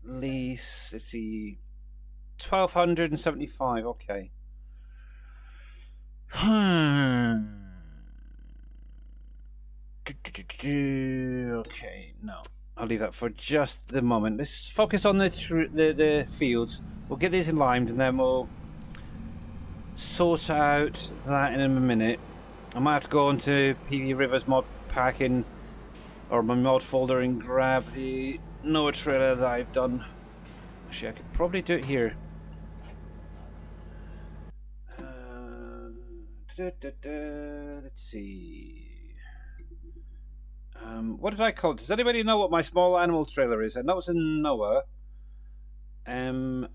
Speaker 1: Lease, let's see, 1,275. Okay. Okay, no, I'll leave that for just the moment. Let's focus on the fields. We'll get these limed and then we'll sort out that in a minute. I might have to go onto PV Rivers mod packing or my mod folder and grab the Noah trailer that I've done. Actually, I could probably do it here. Let's see. What did I call it? Does anybody know what my small animal trailer is? I know it's a Noah. Did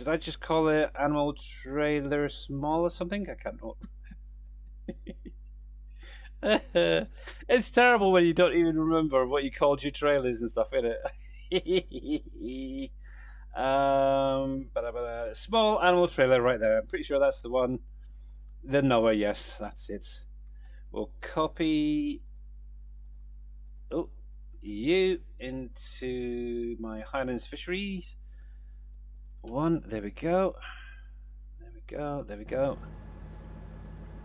Speaker 1: I just call it animal trailer small or something? I can't know. It's terrible when you don't even remember what you called your trailers and stuff, isn't it? Small animal trailer right there. I'm pretty sure that's the one. The Noah, yes, that's it. We'll copy you into my Highlands Fisheries. There we go. There we go.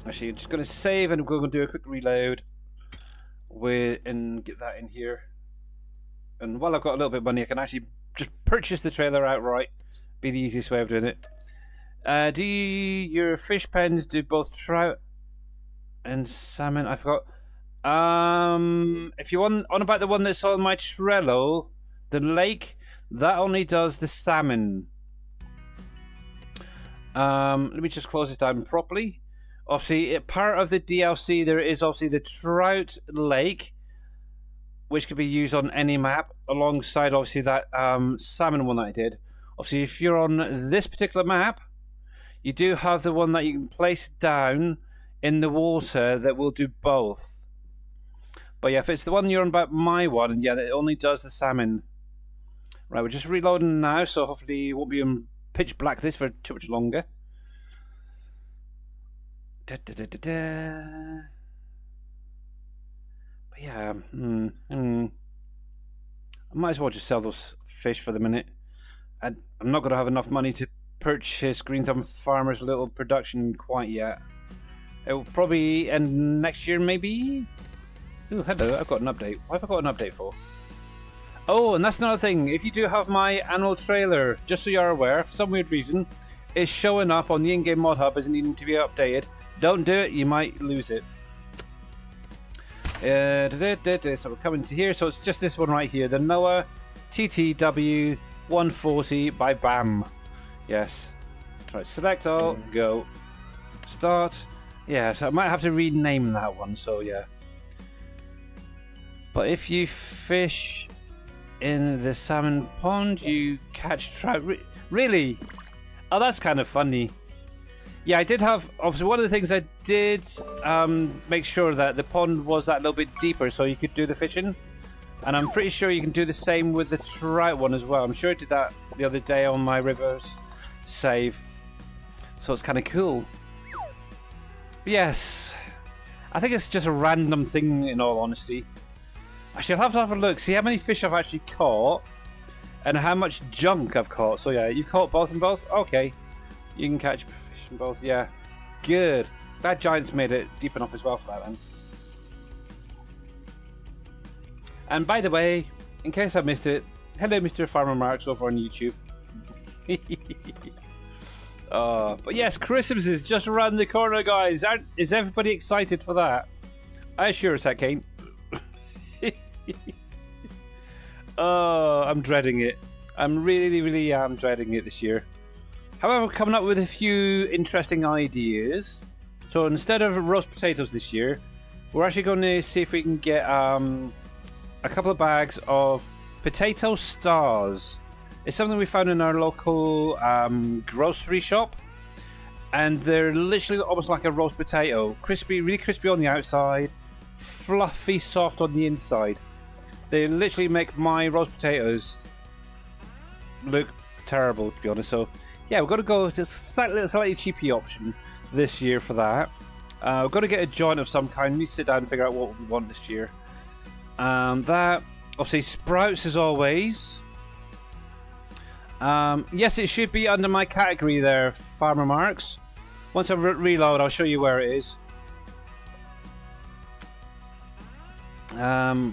Speaker 1: Actually, I'm just going to save and we're going to do a quick reload and get that in here. And while I've got a little bit of money, I can actually just purchase the trailer outright. Be the easiest way of doing it. Do your fish pens do both trout and salmon? I forgot. If you want on about the one that's on my Trello, the lake, that only does the salmon. Let me just close this down properly. Obviously, part of the DLC, there is obviously the trout lake, which could be used on any map, alongside obviously that salmon one that I did. Obviously, if you're on this particular map, you do have the one that you can place down in the water that will do both. But yeah, if it's the one you're on about my one, yeah, it only does the salmon. Right, we're just reloading now, so hopefully it won't be in pitch blackness for too much longer. But yeah, I might as well just sell those fish for the minute. I'm not going to have enough money to purchase Green Thumb Farmer's little production quite yet. It will probably end next year, maybe? Ooh, hello, I've got an update. What have I got an update for? Oh, and that's another thing. If you do have my animal trailer, just so you're aware, for some weird reason, it's showing up on the in-game mod hub as needing to be updated. Don't do it, you might lose it. So we're coming to here. So it's just this one right here, the Noah TTW 140 by BAM. Yes. Try select all, go. Start. Yeah, so I might have to rename that one, so yeah. But if you fish in the salmon pond, you catch trout. Really? Oh, that's kind of funny. Yeah, I did have, obviously one of the things I did make sure that the pond was that little bit deeper so you could do the fishing. And I'm pretty sure you can do the same with the trout one as well. I'm sure I did that the other day on my rivers save. So it's kind of cool. But yes, I think it's just a random thing in all honesty. Actually, I'll have to have a look, see how many fish I've actually caught and how much junk I've caught. So yeah, you've caught both and both? Okay. You can catch fish in both, yeah. Good. Glad Giants made it deep enough as well for that then. And by the way, in case I missed it, hello Mr. Farmer Marks over on YouTube. But yes, Christmas is just around the corner, guys. Is everybody excited for that? I sure as heck ain't. Oh, I'm dreading it. I'm really am dreading it this year. However, we're coming up with a few interesting ideas. So instead of roast potatoes this year, we're actually going to see if we can get a couple of bags of potato stars. It's something we found in our local grocery shop, and they're literally almost like a roast potato. Crispy, really crispy on the outside, fluffy soft on the inside. They literally make my roast potatoes look terrible, to be honest. So yeah, we've got to go with a slightly cheapy option this year for that. We've got to get a joint of some kind. We need to sit down and figure out what we want this year. That, obviously, sprouts as always. Yes, it should be under my category there, Farmer Marks. Once I reload, I'll show you where it is. What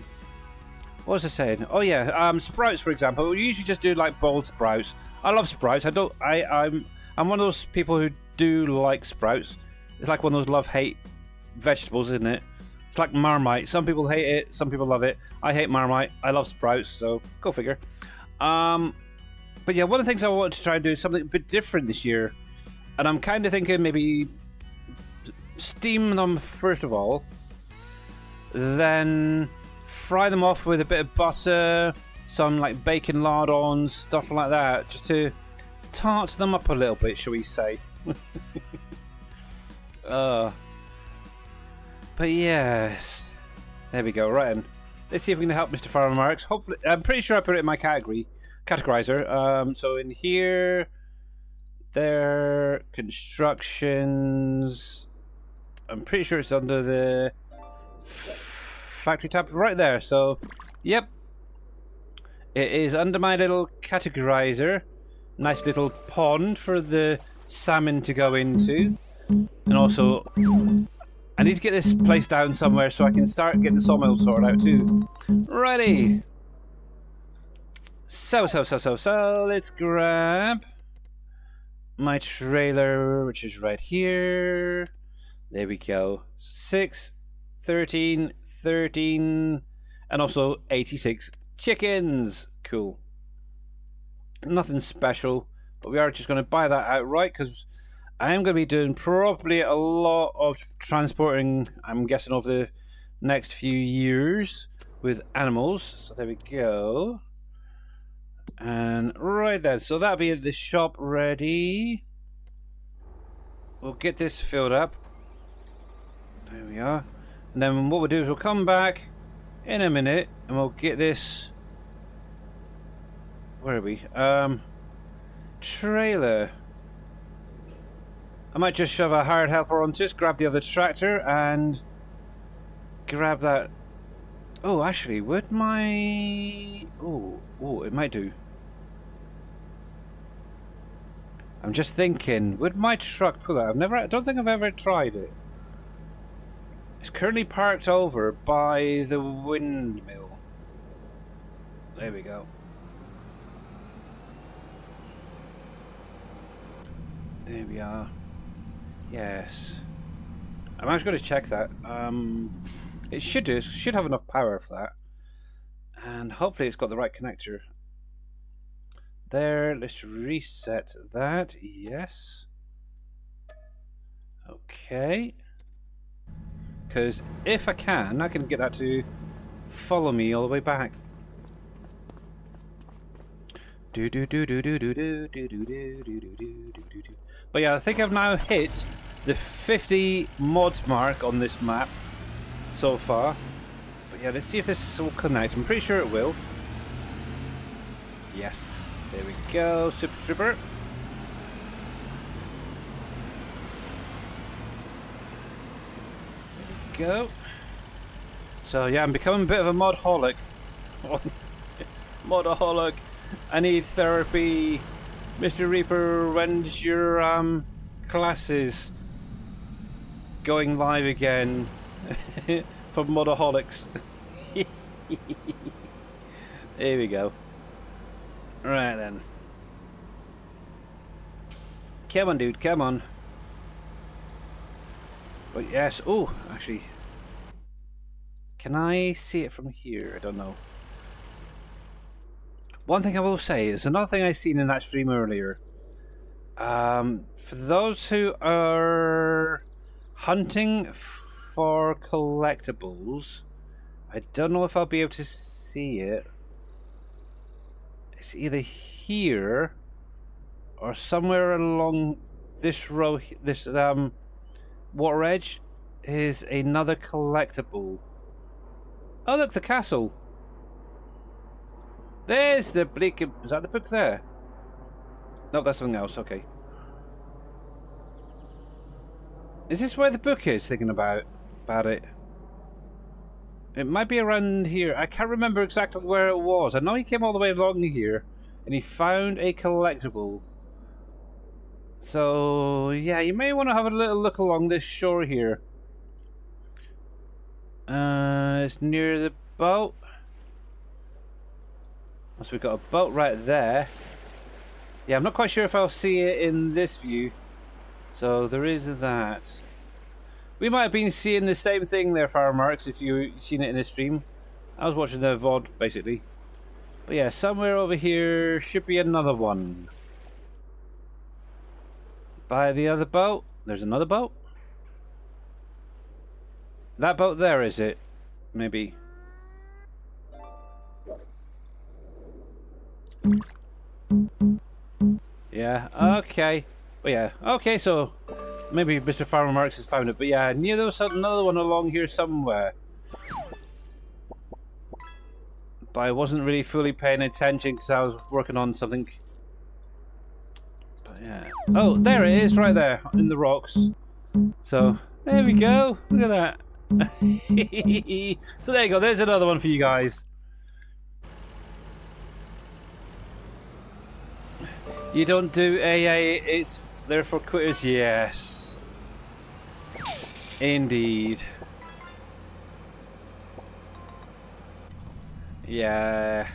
Speaker 1: was I saying? Oh yeah, sprouts, for example. We usually just do like boiled sprouts. I love sprouts. I'm one of those people who do like sprouts. It's like one of those love-hate vegetables, isn't it? It's like Marmite. Some people hate it, some people love it. I hate Marmite. I love sprouts, so go figure. But yeah, one of the things I wanted to try and do is something a bit different this year. And I'm kind of thinking maybe steam them first of all, then fry them off with a bit of butter, some like bacon lardons, stuff like that, just to tart them up a little bit, shall we say. But yes, there we go. Right then, let's see if we can help Mr. Farmer Marks. Hopefully, I'm pretty sure I put it in my categorizer. So in here, there, constructions. I'm pretty sure it's under the factory tab right there. So, yep, it is under my little categorizer. Nice little pond for the salmon to go into, and also I need to get this place down somewhere so I can start getting the sawmill sorted out too. Ready. So let's grab my trailer, which is right here. There we go. 6, 13, 13, and also 86 chickens. Cool. Nothing special, but we are just going to buy that outright because I am going to be doing probably a lot of transporting, I'm guessing, over the next few years with animals. So there we go. And right then, so that'll be at the shop ready. We'll get this filled up. There we are. And then what we'll do is we'll come back in a minute and we'll get this. Where are we? Trailer. I might just shove a hired helper onto this, grab the other tractor and grab that. Oh, actually, would my... Oh, it might do. I'm just thinking, would my truck pull out? I don't think I've ever tried it. It's currently parked over by the windmill. There we go. There we are. Yes. I'm actually going to check that. It should do. It should have enough power for that. And hopefully it's got the right connector. There. Let's reset that. Yes. Okay. Because if I can get that to follow me all the way back. But yeah, I think I've now hit the 50 mods mark on this map so far. But yeah, let's see if this will connect. I'm pretty sure it will. Yes. There we go. Super Trooper. There we go. So yeah, I'm becoming a bit of a modholic. Modaholic. I need therapy. Mr. Reaper, when's your classes? going live again for Modaholics. Here we go. Right then. Come on, dude, come on. But yes, oh, actually. Can I see it from here? I don't know. One thing I will say is another thing I seen in that stream earlier. For those who are hunting for collectibles, I don't know if I'll be able to see it. It's either here or somewhere along this row. This water edge is another collectible. Oh look, the castle. There's the bleak. Is that the book there? No, that's something else. Okay. Is this where the book is? Thinking about it. It might be around here. I can't remember exactly where it was. I know he came all the way along here, and he found a collectible. So yeah, you may want to have a little look along this shore here. It's near the boat. So we've got a boat right there. Yeah, I'm not quite sure if I'll see it in this view. So there is that. We might have been seeing the same thing there, Fire Marks, if you've seen it in the stream. I was watching the VOD, basically. But yeah, somewhere over here should be another one. By the other boat, there's another boat. That boat there, is it? Maybe. Yeah, okay. But yeah, okay, so maybe Mr. Farmer Marks has found it. But yeah, I knew there was another one along here somewhere. But I wasn't really fully paying attention because I was working on something. But yeah. Oh, there it is, right there, in the rocks. So, there we go. Look at that. So there you go, there's another one for you guys. You don't do AA, it's there for quitters, yes. Indeed. Yeah.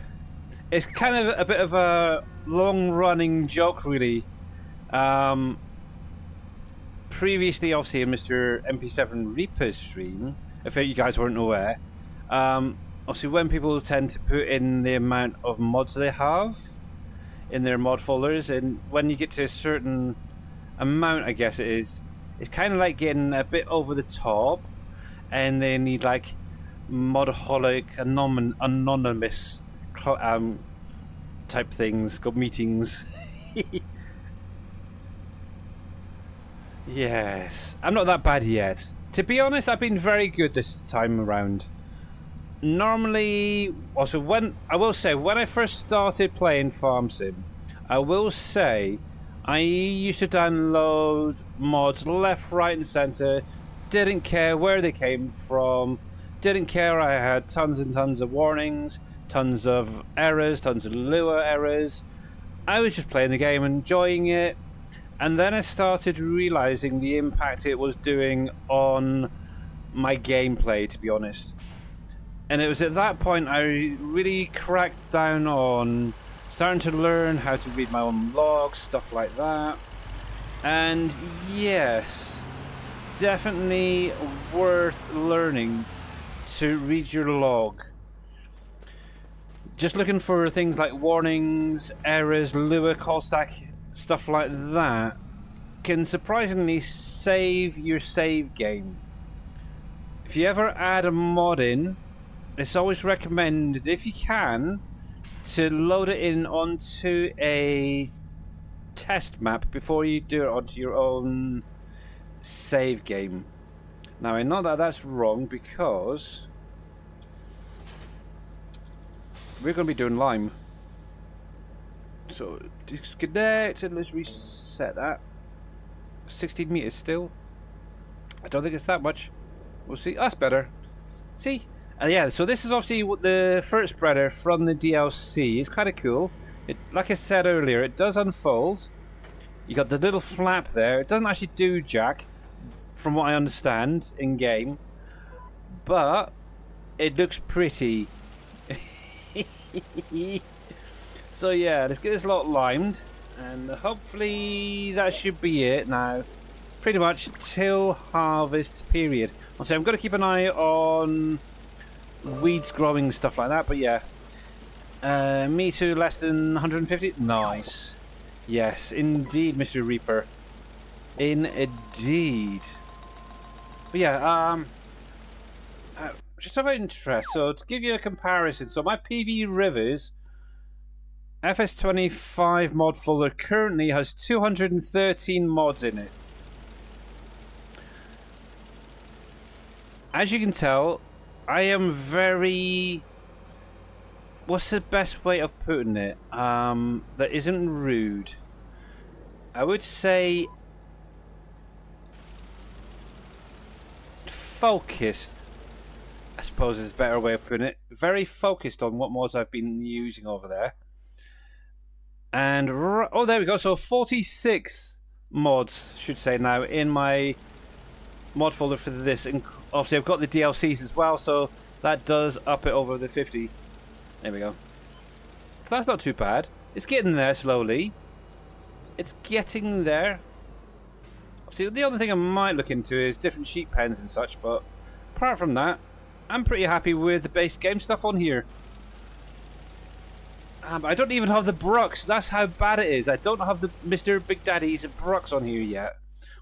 Speaker 1: It's kind of a bit of a long-running joke, really. Previously, obviously, in Mr. MP7 Reaper's stream, if you guys weren't aware, obviously when people tend to put in the amount of mods they have in their mod folders, and when you get to a certain amount, I guess it is, it's kind of like getting a bit over the top, and they need like modaholic, anonymous type things, got meetings. Yes, I'm not that bad yet. To be honest, I've been very good this time around. Normally, also when I first started playing Farm Sim, I will say I used to download mods left, right, and center. Didn't care where they came from. Didn't care. I had tons and tons of warnings, tons of errors, tons of Lua errors. I was just playing the game, enjoying it. And then I started realizing the impact it was doing on my gameplay, to be honest. And it was at that point I really cracked down on starting to learn how to read my own logs, stuff like that. And yes, definitely worth learning to read your log. Just looking for things like warnings, errors, Lua call stack, stuff like that can surprisingly save your save game. If you ever add a mod in, it's always recommended, if you can, to load it in onto a test map before you do it onto your own save game. Now I know that that's wrong because we're going to be doing Lime. So disconnect and let's reset that. 16 meters still. I don't think it's that much. We'll see. That's better. See? Yeah, so this is obviously the first spreader from the DLC. It's kind of cool. It, like I said earlier, it does unfold. You got the little flap there. It doesn't actually do jack. from what I understand in game, but it looks pretty. So yeah, let's get this lot limed, and hopefully that should be it now. Pretty much till harvest period. So I'm going to keep an eye on weeds growing, stuff like that, but yeah. Me too, less than 150? Nice. Yes, indeed, Mr. Reaper. Indeed. But yeah, just out of interest, so to give you a comparison, so my PV Rivers FS25 mod folder currently has 213 mods in it. As you can tell, I am very... What's the best way of putting it? That isn't rude. I would say... focused, I suppose is a better way of putting it. Very focused on what mods I've been using over there. And, oh, there we go. So 46 mods, should say now, in my mod folder for this. And obviously I've got the DLCs as well, so that does up it over the 50. There we go. So that's not too bad. It's getting there slowly. It's getting there. Obviously, the other thing I might look into is different sheep pens and such, but apart from that, I'm pretty happy with the base game stuff on here. I don't even have the Brooks. That's how bad it is. I don't have the Mr. Big Daddy's Brooks on here yet,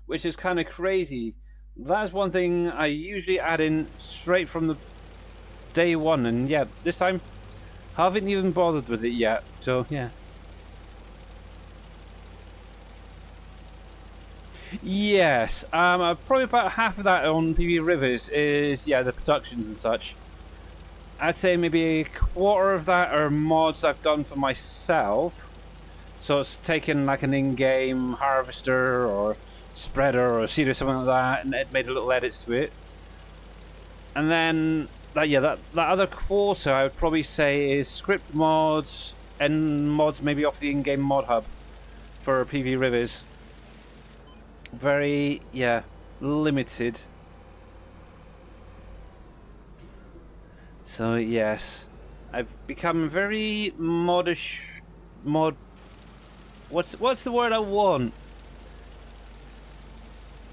Speaker 1: which is kind of crazy. That's one thing I usually add in straight from the day one, and yeah, this time haven't even bothered with it yet. So yeah. Yes, probably about half of that on PV Rivers is, yeah, the productions and such. I'd say maybe a quarter of that are mods I've done for myself. So it's taken like an in-game harvester or spreader or seeder or something like that, and it made a little edits to it. And then, that other quarter I would probably say is script mods and mods maybe off the in-game mod hub for PV Rivers. Very, yeah, limited. So yes, I've become very modish. What's the word I want?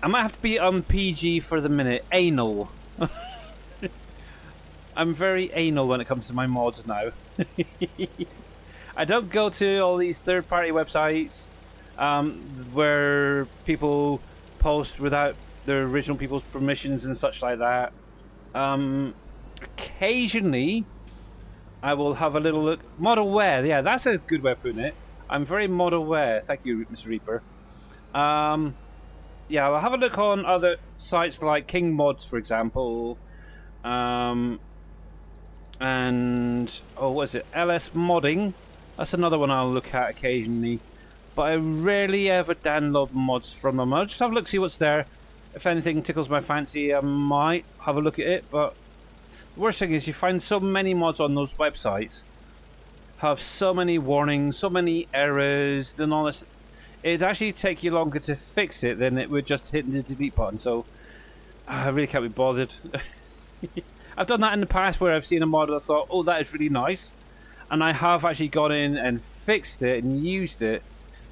Speaker 1: I might have to be on PG for the minute. Anal. I'm very anal when it comes to my mods now. I don't go to all these third-party websites where people post without the original people's permissions and such like that. Occasionally, I will have a little look. Mod aware, yeah, that's a good way of putting it. I'm very mod aware. Thank you, Mr. Reaper. Yeah, I'll have a look on other sites like King Mods, for example. And what is it? LS Modding. That's another one I'll look at occasionally. But I rarely ever download mods from them. I'll just have a look, see what's there. If anything tickles my fancy, I might have a look at it. But the worst thing is you find so many mods on those websites have so many warnings, so many errors, then all this. It'd actually take you longer to fix it than it would just hit the delete button. So I really can't be bothered. I've done that in the past where I've seen a mod and I thought, oh, that is really nice. And I have actually gone in and fixed it and used it.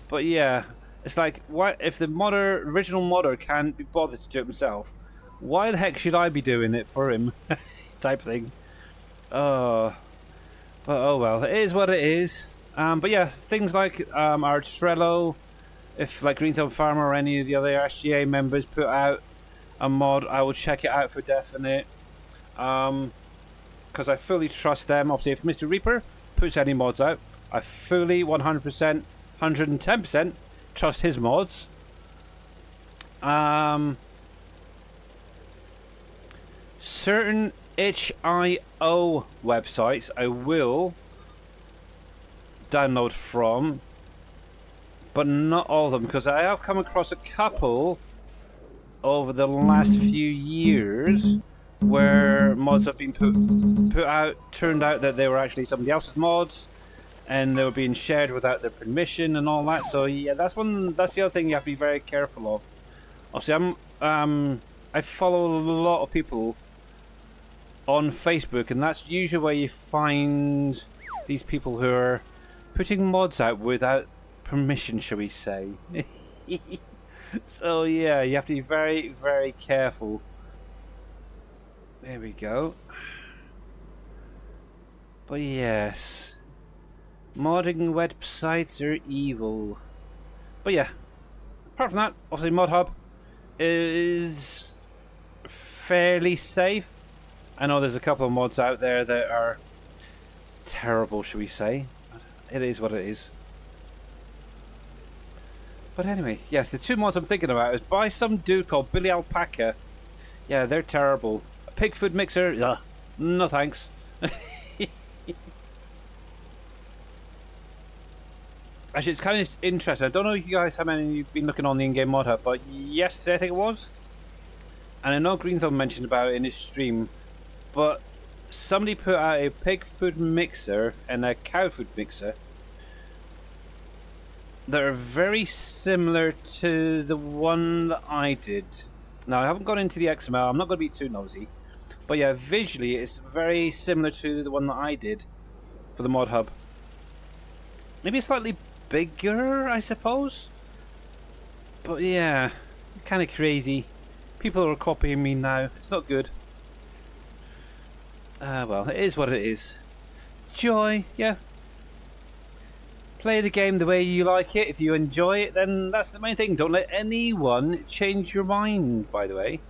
Speaker 1: But yeah, it's like, what if the original modder can't be bothered to do it himself? Why the heck should I be doing it for him? Type thing. But oh well, it is what it is. But yeah, things like our Trello, if like Greentown Farmer or any of the other SGA members put out a mod, I will check it out for definite. Because I fully trust them. Obviously, if Mr. Reaper puts any mods out, I fully 100%, 110% trust his mods. Certain itch.io websites I will download from, but not all of them, because I have come across a couple over the last few years where mods have been put out, turned out that they were actually somebody else's mods, and they were being shared without their permission and all that. So yeah, that's the other thing you have to be very careful of. Obviously, I'm I follow a lot of people on Facebook, and that's usually where you find these people who are putting mods out without permission, shall we say. So yeah, you have to be very, very careful. There we go. But yes, modding websites are evil. But yeah, apart from that, obviously Mod Hub is fairly safe. I know there's a couple of mods out there that are terrible, shall we say. It is what it is. But anyway, yes, the two mods I'm thinking about is by some dude called Billy Alpaca. Yeah, they're terrible. A pig food mixer, ugh, no thanks. Actually, it's kind of interesting. I don't know if you guys, how many you've been looking on the in-game mod hub, but yesterday I think it was. And I know Greenthumb mentioned about it in his stream, but somebody put out a pig food mixer and a cow food mixer that are very similar to the one that I did. Now, I haven't gone into the XML, I'm not going to be too nosy, but yeah, visually it's very similar to the one that I did for the mod hub. Maybe slightly bigger, I suppose, but yeah, kind of crazy. People are copying me now, it's not good. Well, it is what it is. Joy, yeah. Play the game the way you like it. If you enjoy it, then that's the main thing. Don't let anyone change your mind, by the way.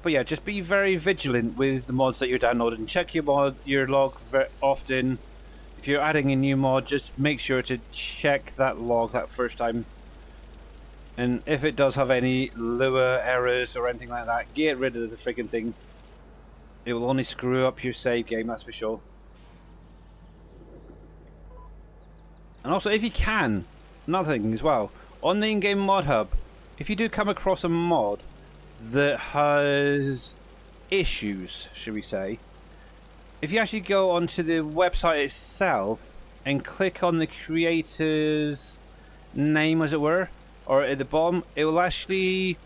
Speaker 1: But yeah, just be very vigilant with the mods that you're downloading. Check your log very often. If you're adding a new mod, just make sure to check that log that first time. And if it does have any Lua errors or anything like that, get rid of the freaking thing. It will only screw up your save game, that's for sure. And also, if you can, another thing as well, on the in-game mod hub, if you do come across a mod that has issues, should we say, if you actually go onto the website itself and click on the creator's name, as it were, or at the bottom, it will actually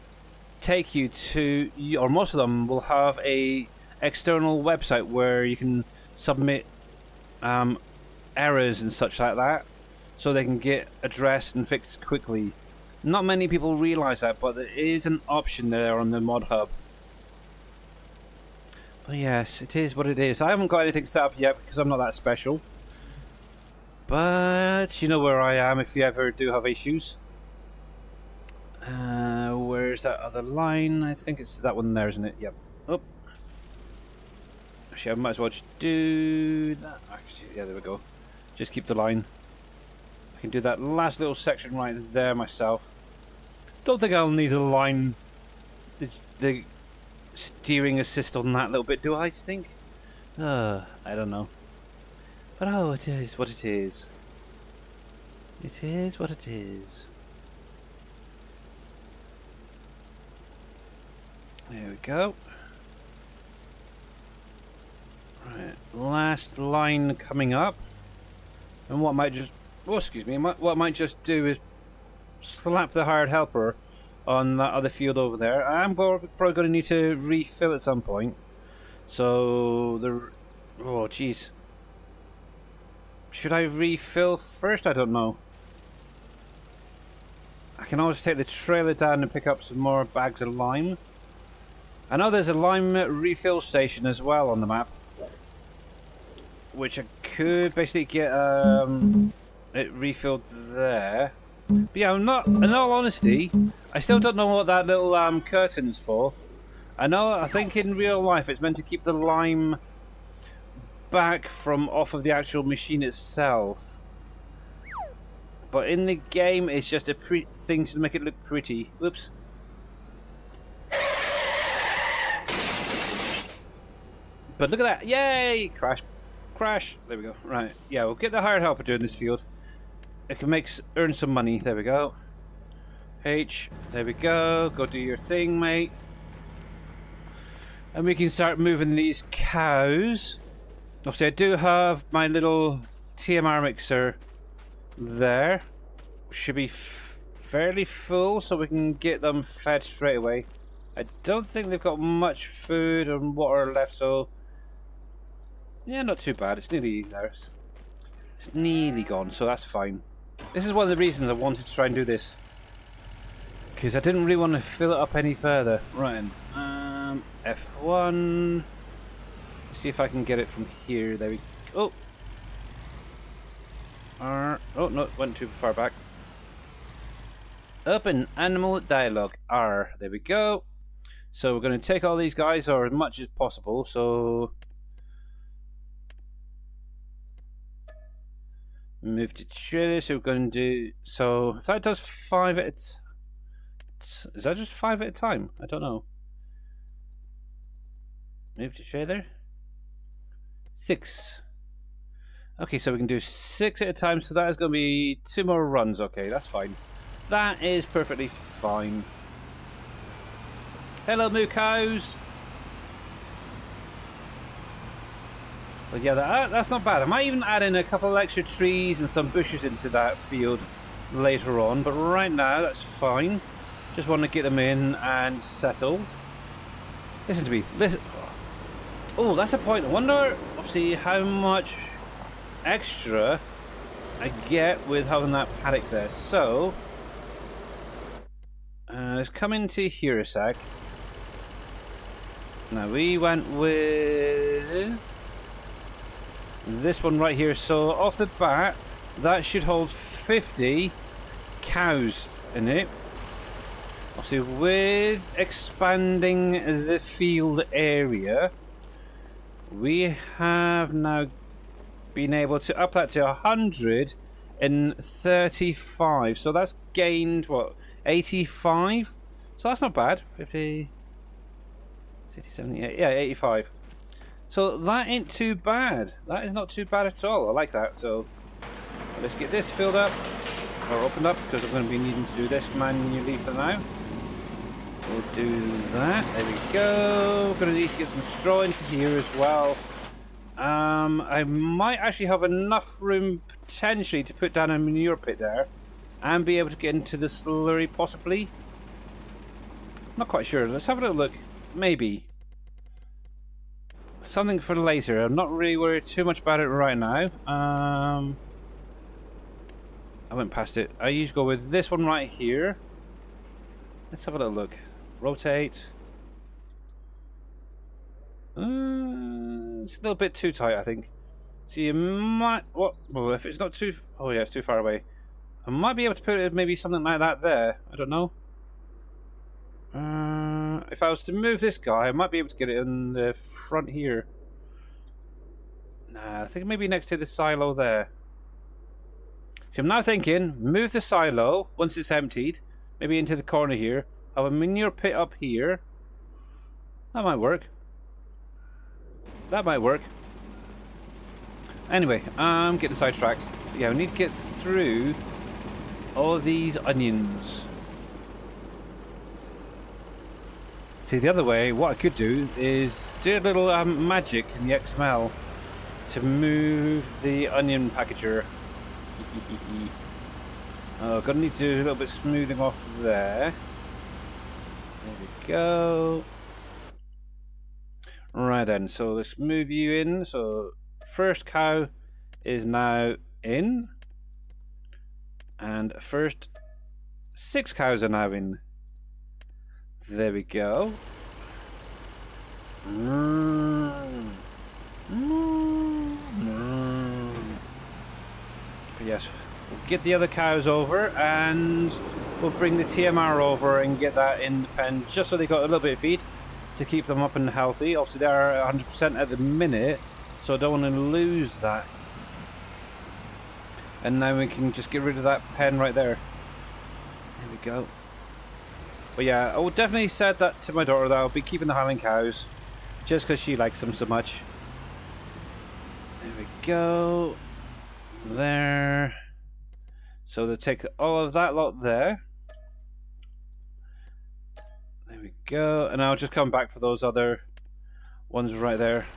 Speaker 1: take you to, or most of them will have a external website where you can submit errors and such like that, so they can get addressed and fixed quickly. Not many people realize that, but there is an option there on the mod hub. But yes, it is what it is. I haven't got anything set up yet because I'm not that special, but you know where I am if you ever do have issues. Where's that other line? I think it's that one there, isn't it? Yep. Oh. Actually, I might as well just do that. Actually, yeah, there we go. Just keep the line. I can do that last little section right there myself. Don't think I'll need a line, the steering assist on that little bit, do I think? I don't know. But oh, it is what it is. It is what it is. There we go. Right, last line coming up. And what might just... Oh, excuse me. What I might just do is slap the hired helper on that other field over there. I'm probably going to need to refill at some point. So the... Oh, jeez. Should I refill first? I don't know. I can always take the trailer down and pick up some more bags of lime. I know there's a lime refill station as well on the map, which I could basically get it refilled there. But yeah, in all honesty, I still don't know what that little curtain's for. I think in real life it's meant to keep the lime back from off of the actual machine itself. But in the game, it's just a thing to make it look pretty. Whoops. But look at that! Yay! Crash. Crash. There we go. Right. Yeah, we'll get the hired helper doing this field. It can earn some money. There we go. H. There we go. Go do your thing, mate. And we can start moving these cows. Obviously, I do have my little TMR mixer there. Should be fairly full, so we can get them fed straight away. I don't think they've got much food and water left, so yeah, not too bad. It's nearly there. It's nearly gone, so that's fine. This is one of the reasons I wanted to try and do this, because I didn't really want to fill it up any further. Right, F1. See if I can get it from here. There we go. Oh no, it went too far back. Open animal dialogue. R. There we go. So we're going to take all these guys, or as much as possible. So move to trailer. So we're going to do. So if that does 5 at a is that just 5 at a time? I don't know. Move to trailer. 6. Okay, so we can do 6 at a time. So that is going to be 2 more runs. Okay, that's fine. That is perfectly fine. Hello, moo cows. But yeah, that's not bad. I might even add in a couple of extra trees and some bushes into that field later on. But right now, that's fine. Just want to get them in and settled. Listen to me. Listen. Oh, that's a point. I wonder, obviously, how much extra I get with having that paddock there. So let's come into here a sec. Now we went with this one right here. So off the bat, that should hold 50 cows in it. Obviously, with expanding the field area, we have now been able to up that to 135. So that's gained what, 85? So that's not bad. 50, 60, 70, yeah, 85. So that ain't too bad. That is not too bad at all. I like that. So let's get this filled up or opened up, because I'm going to be needing to do this manually for now. We'll do that. There we go. We're going to need to get some straw into here as well. I might actually have enough room potentially to put down a manure pit there and be able to get into the slurry possibly. Not quite sure. Let's have a little look. Maybe. Something for later. I'm not really worried too much about it right now. I went past it. I usually go with this one right here. Let's have a little look. Rotate. It's a little bit too tight, I think. So you might... What? Well, if it's not too... Oh yeah, it's too far away. I might be able to put maybe something like that there. I don't know. If I was to move this guy, I might be able to get it in the front here. Nah, I think maybe next to the silo there. So I'm now thinking, move the silo once it's emptied, maybe into the corner here. Have a manure pit up here. That might work. That might work. Anyway, I'm getting sidetracked. Yeah, we need to get through all these onions. See, the other way, what I could do is do a little magic in the XML to move the onion packager. Oh, gonna need to do a little bit smoothing off there. There we go. Right then, so let's move you in. So first cow is now in, and first 6 cows are now in. There we go. Yes, we'll get the other cows over and we'll bring the TMR over and get that in the pen just so they got a little bit of feed to keep them up and healthy. Obviously they are 100% at the minute, so I don't want to lose that. And now we can just get rid of that pen right there. There we go. But yeah, I will definitely said that to my daughter that I'll be keeping the Highland cows just because she likes them so much. There we go. There. So they'll take all of that lot there. There we go. And I'll just come back for those other ones right there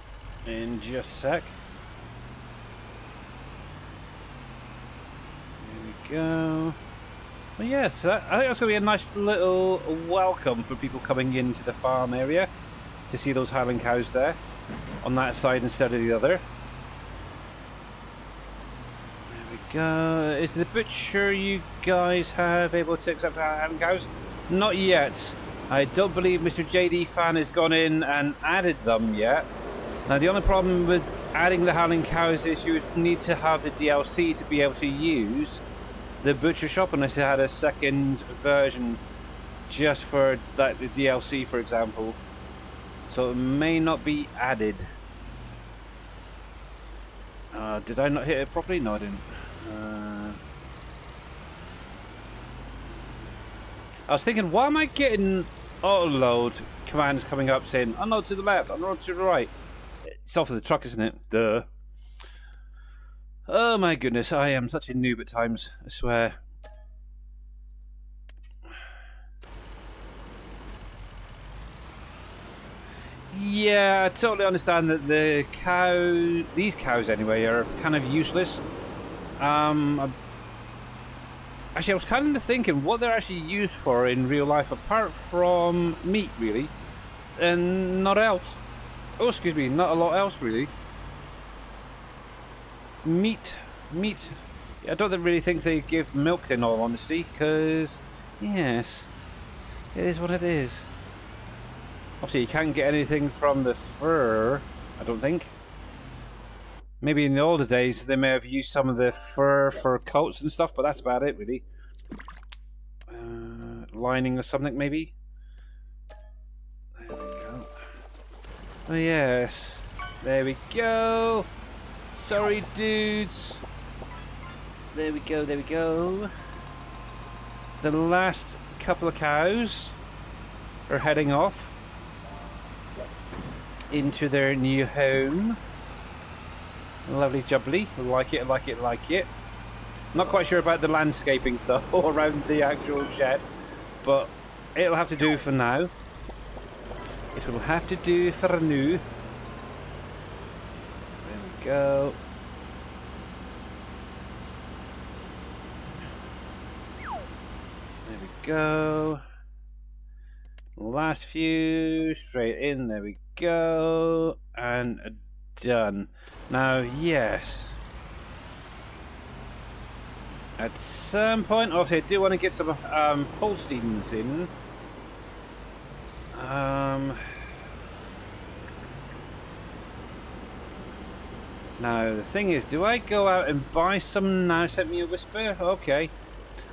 Speaker 1: in just a sec. There we go. Well, yes, I think that's going to be a nice little welcome for people coming into the farm area to see those Highland cows there on that side instead of the other. There we go. Is the butcher you guys have able to accept Highland cows? Not yet. I don't believe Mr. JD Fan has gone in and added them yet. Now, the only problem with adding the Highland cows is you would need to have the DLC to be able to use the butcher shop unless it had a second version just for like the DLC, for example. So it may not be added. Did I not hit it properly? No, I didn't. I was thinking, why am I getting auto-load commands coming up saying unload to the left, unload to the right? It's off of the truck, isn't it? Duh. Oh my goodness, I am such a noob at times, I swear. Yeah, I totally understand that these cows anyway, are kind of useless. Actually, I was kind of thinking what they're actually used for in real life, apart from meat, really, and not else. Oh, excuse me, not a lot else, really. Meat. I don't really think they give milk, in all honesty, because, yes, it is what it is. Obviously, you can't get anything from the fur, I don't think. Maybe in the older days, they may have used some of the fur for coats and stuff, but that's about it, really. Lining or something, maybe? There we go. Oh, yes. There we go. Sorry, dudes. There we go, there we go. The last couple of cows are heading off into their new home. Lovely jubbly. Like it, like it, like it. Not quite sure about the landscaping though around the actual shed, but it'll have to do for now. It will have to do for now. There we go. There we go. Last few straight in. There we go. And done. Now, yes. At some point, obviously, I do want to get some Holsteins in. Now, the thing is, do I go out and buy some now? Sent me a whisper? Okay.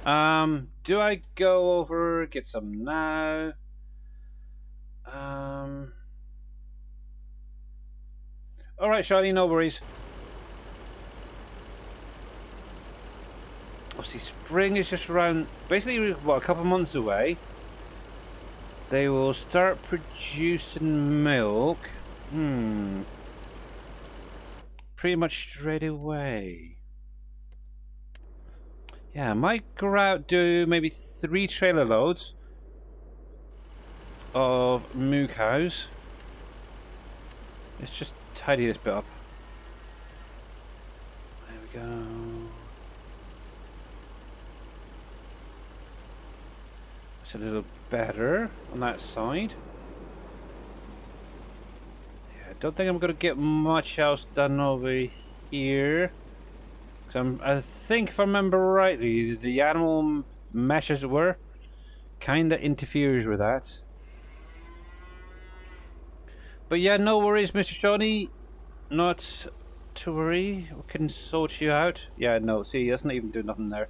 Speaker 1: Do I go over, get some now? Alright, Charlie, no worries. Obviously, spring is just around, basically, what, a couple months away. They will start producing milk. Pretty much straight away. Yeah, I might go out, do maybe 3 trailer loads of moo cows. Let's just tidy this bit up. There we go. It's a little better on that side. Yeah, I don't think I'm going to get much else done over here. I think, if I remember rightly, the animal mesh, as it were, kind of interferes with that. But yeah, no worries, Mr. Shawnee. Not to worry. We can sort you out. Yeah, no, see, he doesn't even do nothing there.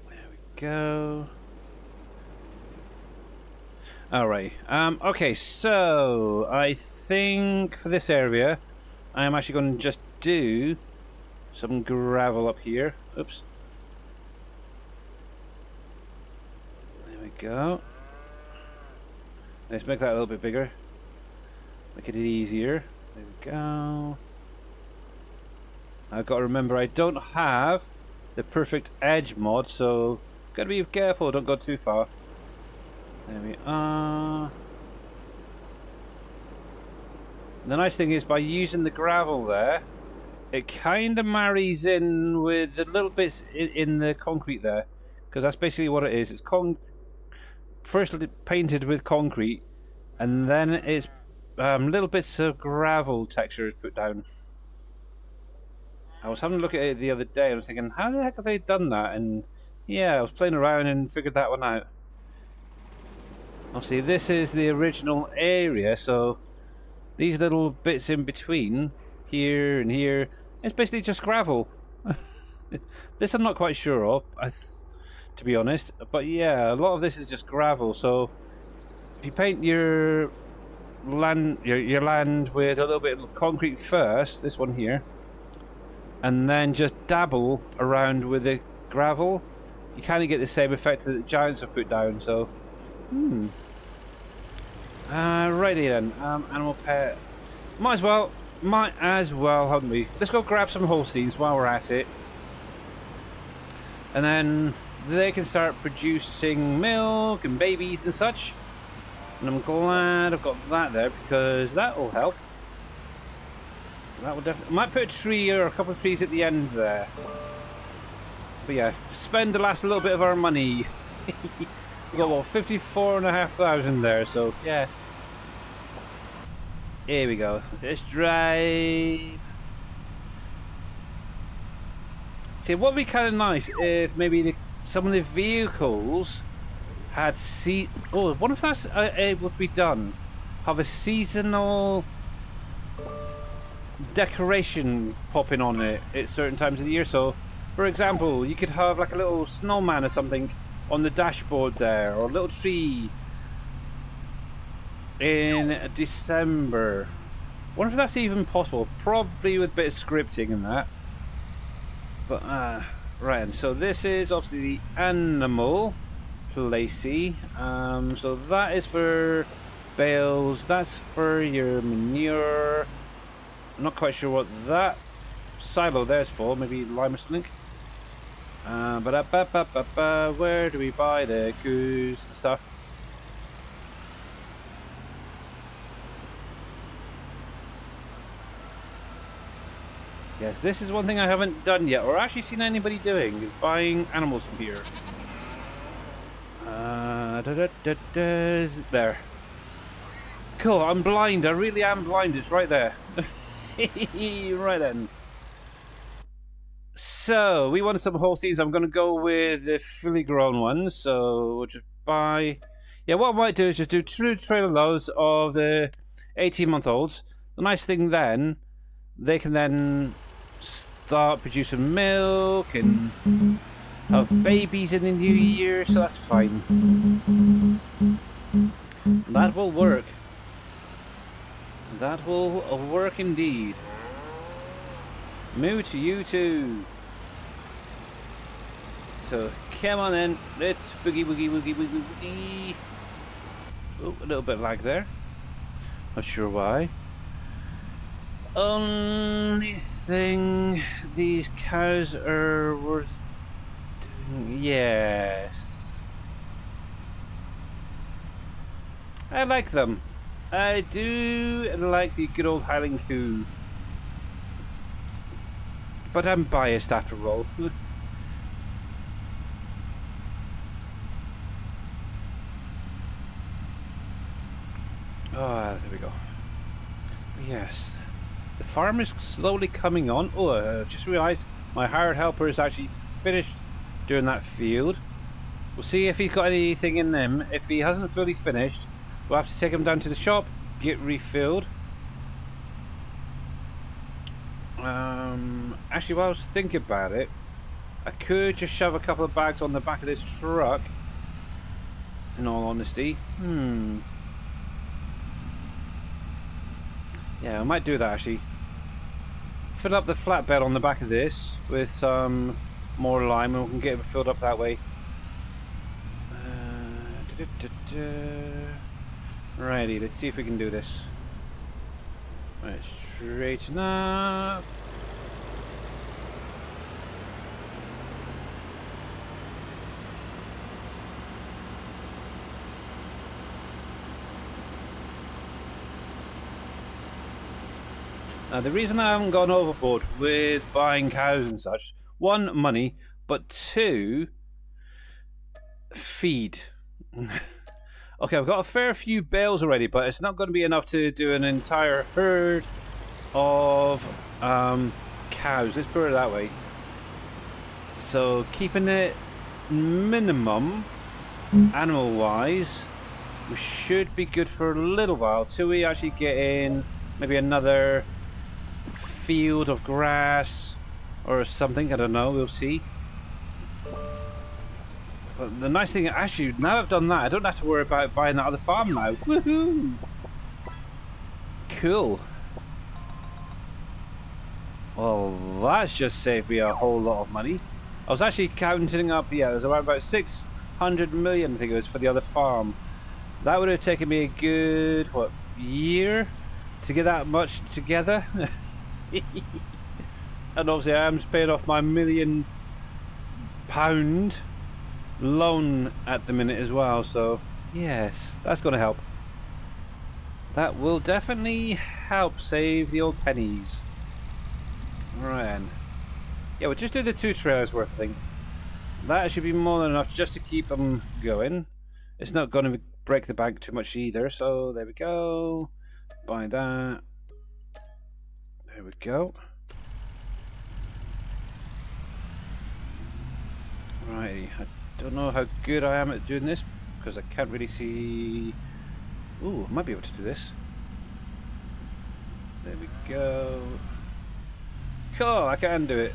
Speaker 1: There we go. Alright. Okay, so I think for this area, I am actually going to just do some gravel up here. Oops. There we go. Let's make that a little bit bigger. Make it easier. There we go. I've got to remember I don't have the perfect edge mod, so gotta be careful, don't go too far. There we are. The nice thing is, by using the gravel there, it kind of marries in with the little bits in the concrete there, because that's basically what it is. It's first painted with concrete, and then it's little bits of gravel textures put down. I was having a look at it the other day and I was thinking, how the heck have they done that? And yeah, I was playing around and figured that one out. Obviously, this is the original area, so these little bits in between, here and here, it's basically just gravel. This I'm not quite sure of, to be honest. But yeah, a lot of this is just gravel, so if you paint your land, your land with a little bit of concrete first, this one here, and then just dabble around with the gravel, you kind of get the same effect that the giants have put down. So, righty then. Animal pet. Might as well, haven't we? Let's go grab some Holsteins while we're at it, and then they can start producing milk and babies and such. And I'm glad I've got that there, because that will help. That will definitely. Might put a tree or a couple of trees at the end there. But yeah, spend the last little bit of our money. We got what, 54,500 there. So yes. Here we go. Let's drive. See, what would be kind of nice if maybe some of the vehicles had oh, what if that's able to be done? Have a seasonal decoration popping on it at certain times of the year. So, for example, you could have like a little snowman or something on the dashboard there, or a little tree in December. Wonder if that's even possible. Probably with a bit of scripting and that. But right, so this is obviously the animal placey. So that is for bales. That's for your manure. I'm not quite sure what that silo there's for. Maybe lime or something. Where do we buy the coos and stuff? Yes, this is one thing I haven't done yet, or actually seen anybody doing, is buying animals from here. There. Cool, I'm blind. I really am blind. It's right there. Right then. So, we wanted some Holsteins. I'm going to go with the fully grown ones. So, we'll just buy... Yeah, what I might do is just do 2 trailer loads of the 18-month-olds. The nice thing then, they can then start producing milk and have babies in the new year, so that's fine. That will work. That will work indeed. Moo to you too. So come on in, let's boogie woogie woogie woogie woogie. Oh, a little bit of lag there. Not sure why. Only thing, these cows are worth doing. Yes, I like them. I do like the good old Highland coo, but I'm biased after all. Oh, there we go. Yes. The farm is slowly coming on. Oh, I just realised my hired helper is actually finished doing that field. We'll see if he's got anything in him. If he hasn't fully finished, we'll have to take him down to the shop, get refilled. Actually, while I was thinking about it, I could just shove a couple of bags on the back of this truck, in all honesty. Yeah, I might do that actually. Fill up the flatbed on the back of this with some more lime and we can get it filled up that way. Righty, let's see if we can do this. Right, straighten up. Now, the reason I haven't gone overboard with buying cows and such, one, money, but two, feed. Okay, I've got a fair few bales already, but it's not going to be enough to do an entire herd of cows. Let's put it that way. So keeping it minimum, animal-wise, we should be good for a little while till we actually get in maybe another field of grass or something. I don't know. We'll see. But the nice thing, actually, now I've done that, I don't have to worry about buying that other farm now. Woohoo! Cool. Well, that's just saved me a whole lot of money. I was actually counting up, yeah, it was around about 600 million, I think it was, for the other farm. That would have taken me a good, what, year to get that much together? And obviously I am paying off my £1 million loan at the minute as well, so yes, that's going to help. That will definitely help save the old pennies. Right then. Yeah, we'll just do the 2 trailers worth, I think. That should be more than enough just to keep them going. It's not going to break the bank too much either, so there we go. Buy that. There we go. Righty, I don't know how good I am at doing this because I can't really see. Ooh, I might be able to do this. There we go. Cool, I can do it.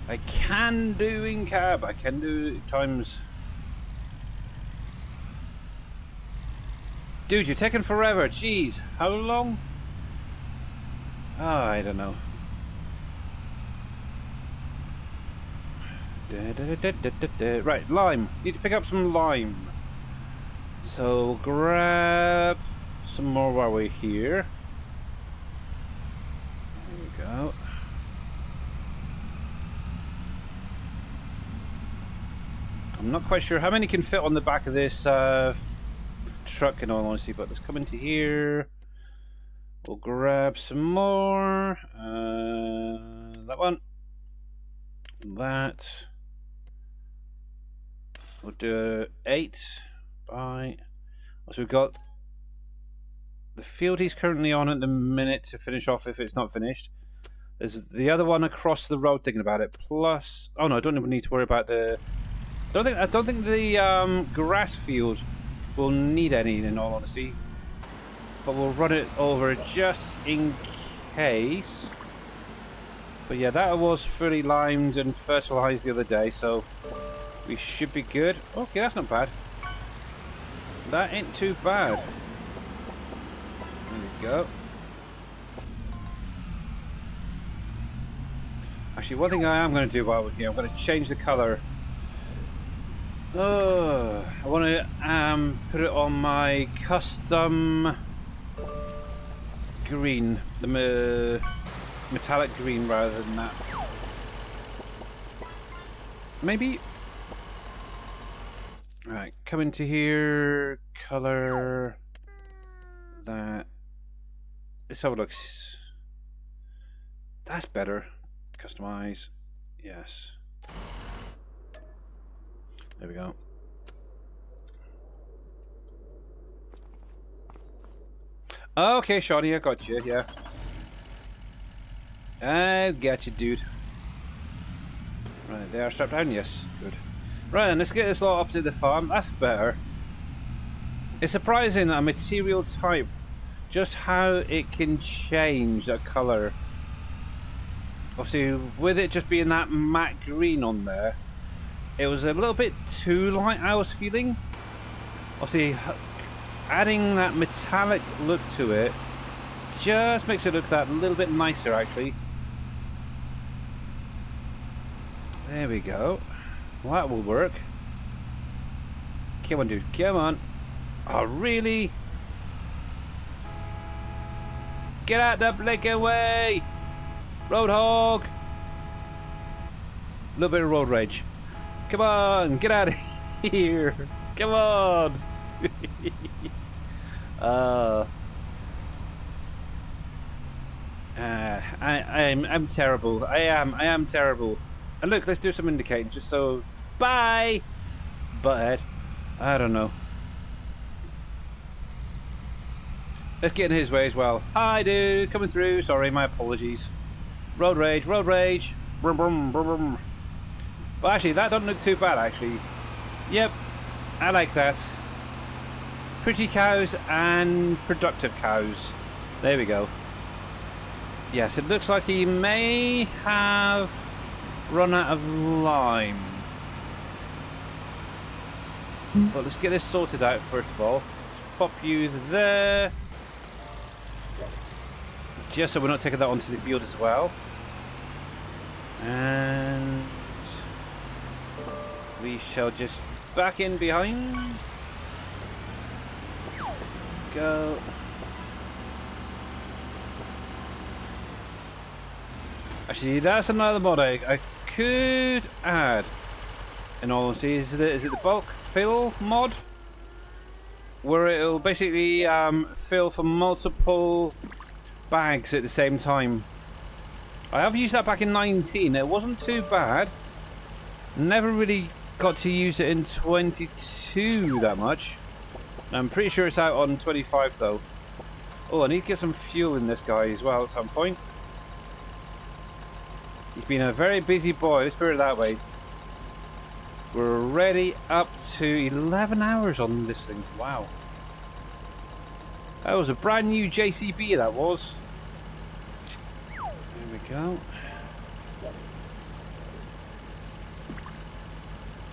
Speaker 1: I can do in cab. I can do it times. Dude, you're taking forever. Jeez, how long? Oh, I don't know. Right, lime. Need to pick up some lime. So grab some more while we're here. There we go. I'm not quite sure how many can fit on the back of this truck in all honesty, but let's come into here. We'll grab some more. That one. That. We'll do 8 by. So we've got the field he's currently on at the minute to finish off if it's not finished. There's the other one across the road thinking about it. Plus, oh no, I don't even need to worry about the. I don't think the grass field will need any in all honesty. But we'll run it over just in case. But yeah, that was fully limed and fertilized the other day, so we should be good. Okay, that's not bad. That ain't too bad. There we go. Actually, one thing I am going to do while we're here, I'm going to change the color. I want to put it on my custom green, the metallic green rather than that. Maybe. Right, come into here, color that. Let's have a look. That's better. Customize. Yes. There we go. Okay, Shawnee, I got you, yeah. I got you, dude. Right, they are strapped down, yes. Good. Right, then, let's get this lot up to the farm. That's better. It's surprising a material type, just how it can change that colour. Obviously, with it just being that matte green on there, it was a little bit too light, I was feeling. Obviously, adding that metallic look to it just makes it look that little bit nicer, actually. There we go. Well, that will work. Come on, dude. Come on. Oh, really? Get out the blinking way! Roadhog! A little bit of road rage. Come on, get out of here. Come on. I'm terrible. I am terrible. And look, let's do some indicating just so. Bye, butthead. I don't know. Let's get in his way as well. Hi, dude. Coming through. Sorry, my apologies. Road rage, road rage. Brum, brum, brum, brum. But actually, that doesn't look too bad, actually. Yep, I like that. Pretty cows and productive cows. There we go. Yes, it looks like he may have run out of lime. But let's get this sorted out first of all. Let's pop you there. Just so we're not taking that onto the field as well. And we shall just back in behind. Go. Actually, that's another mod I could add. In all honesty, is it the bulk fill mod? Where it'll basically fill for multiple bags at the same time. I have used that back in 19. It wasn't too bad. Never really got to use it in 22 that much. I'm pretty sure it's out on 25 though. Oh, I need to get some fuel in this guy as well at some point. He's been a very busy boy, let's put it that way. We're already up to 11 hours on this thing. Wow. That was a brand new JCB, that was. There we go.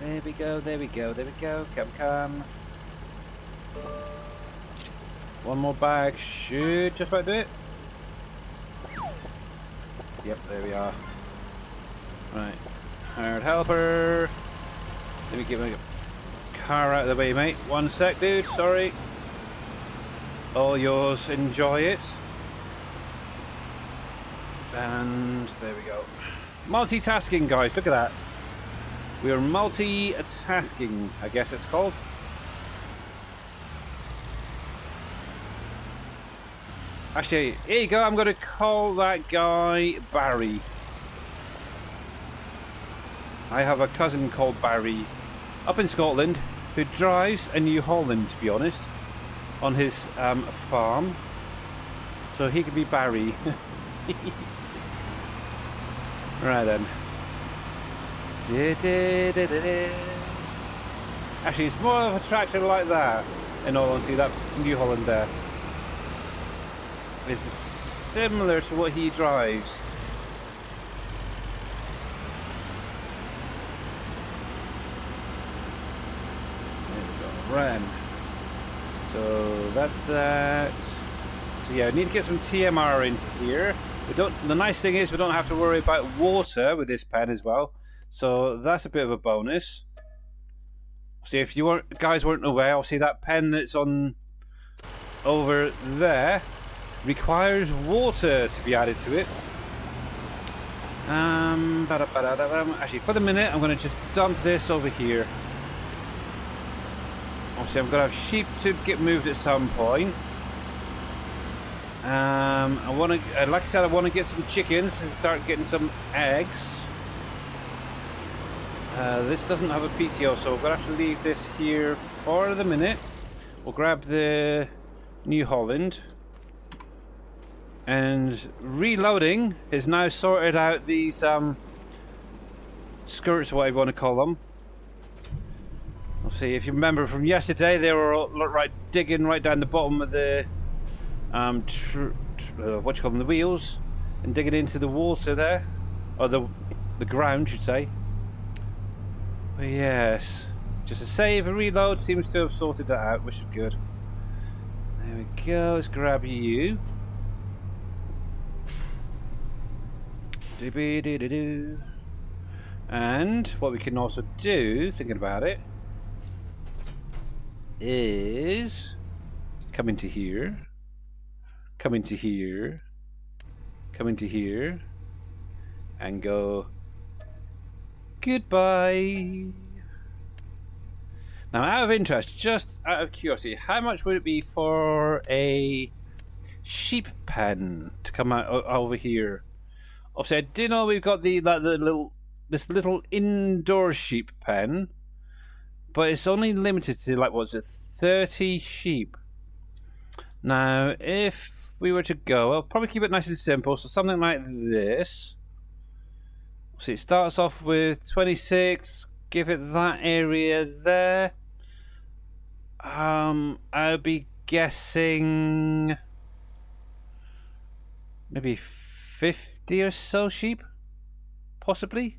Speaker 1: There we go, there we go, there we go. Come, come. One more bag should just about do it. Yep, there we are. Right. Hired helper. Let me get my car out of the way, mate. One sec, dude. Sorry. All yours. Enjoy it. And there we go. Multitasking, guys. Look at that. We are multitasking, I guess it's called. Actually, here you go. I'm going to call that guy Barry. I have a cousin called Barry up in Scotland who drives a New Holland, to be honest, on his farm. So he could be Barry. Right then. Actually, it's more of a tractor like that. In all honesty, that New Holland there is similar to what he drives. Ran. So that's that. So yeah, we need to get some TMR into here. We don't. The nice thing is we don't have to worry about water with this pen as well. So that's a bit of a bonus. See, if you guys weren't aware, obviously that pen that's on over there requires water to be added to it. Actually, for the minute, I'm going to just dump this over here. Obviously, I'm going to have sheep to get moved at some point. I want to, like I said, I want to get some chickens and start getting some eggs. This doesn't have a PTO, so we're going to have to leave this here for the minute. We'll grab the New Holland. And reloading has now sorted out these skirts, what I want to call them. We'll see, if you remember from yesterday, they were digging right down the bottom of the what you call them, the wheels, and digging into the water there, or the ground, should say. But yes, just a save, a reload seems to have sorted that out, which is good. There we go. Let's grab you. And what we can also do, thinking about it, is come into here, come into here, come into here, and go goodbye. Now, out of interest, just out of curiosity, how much would it be for a sheep pen to come out over here. Obviously, I do know we've got this little indoor sheep pen, but it's only limited to like, what's it, 30 sheep. Now, if we were to go, I'll probably keep it nice and simple. So something like this. So it starts off with 26. Give it that area there. I'll be guessing maybe 50 or so sheep, possibly.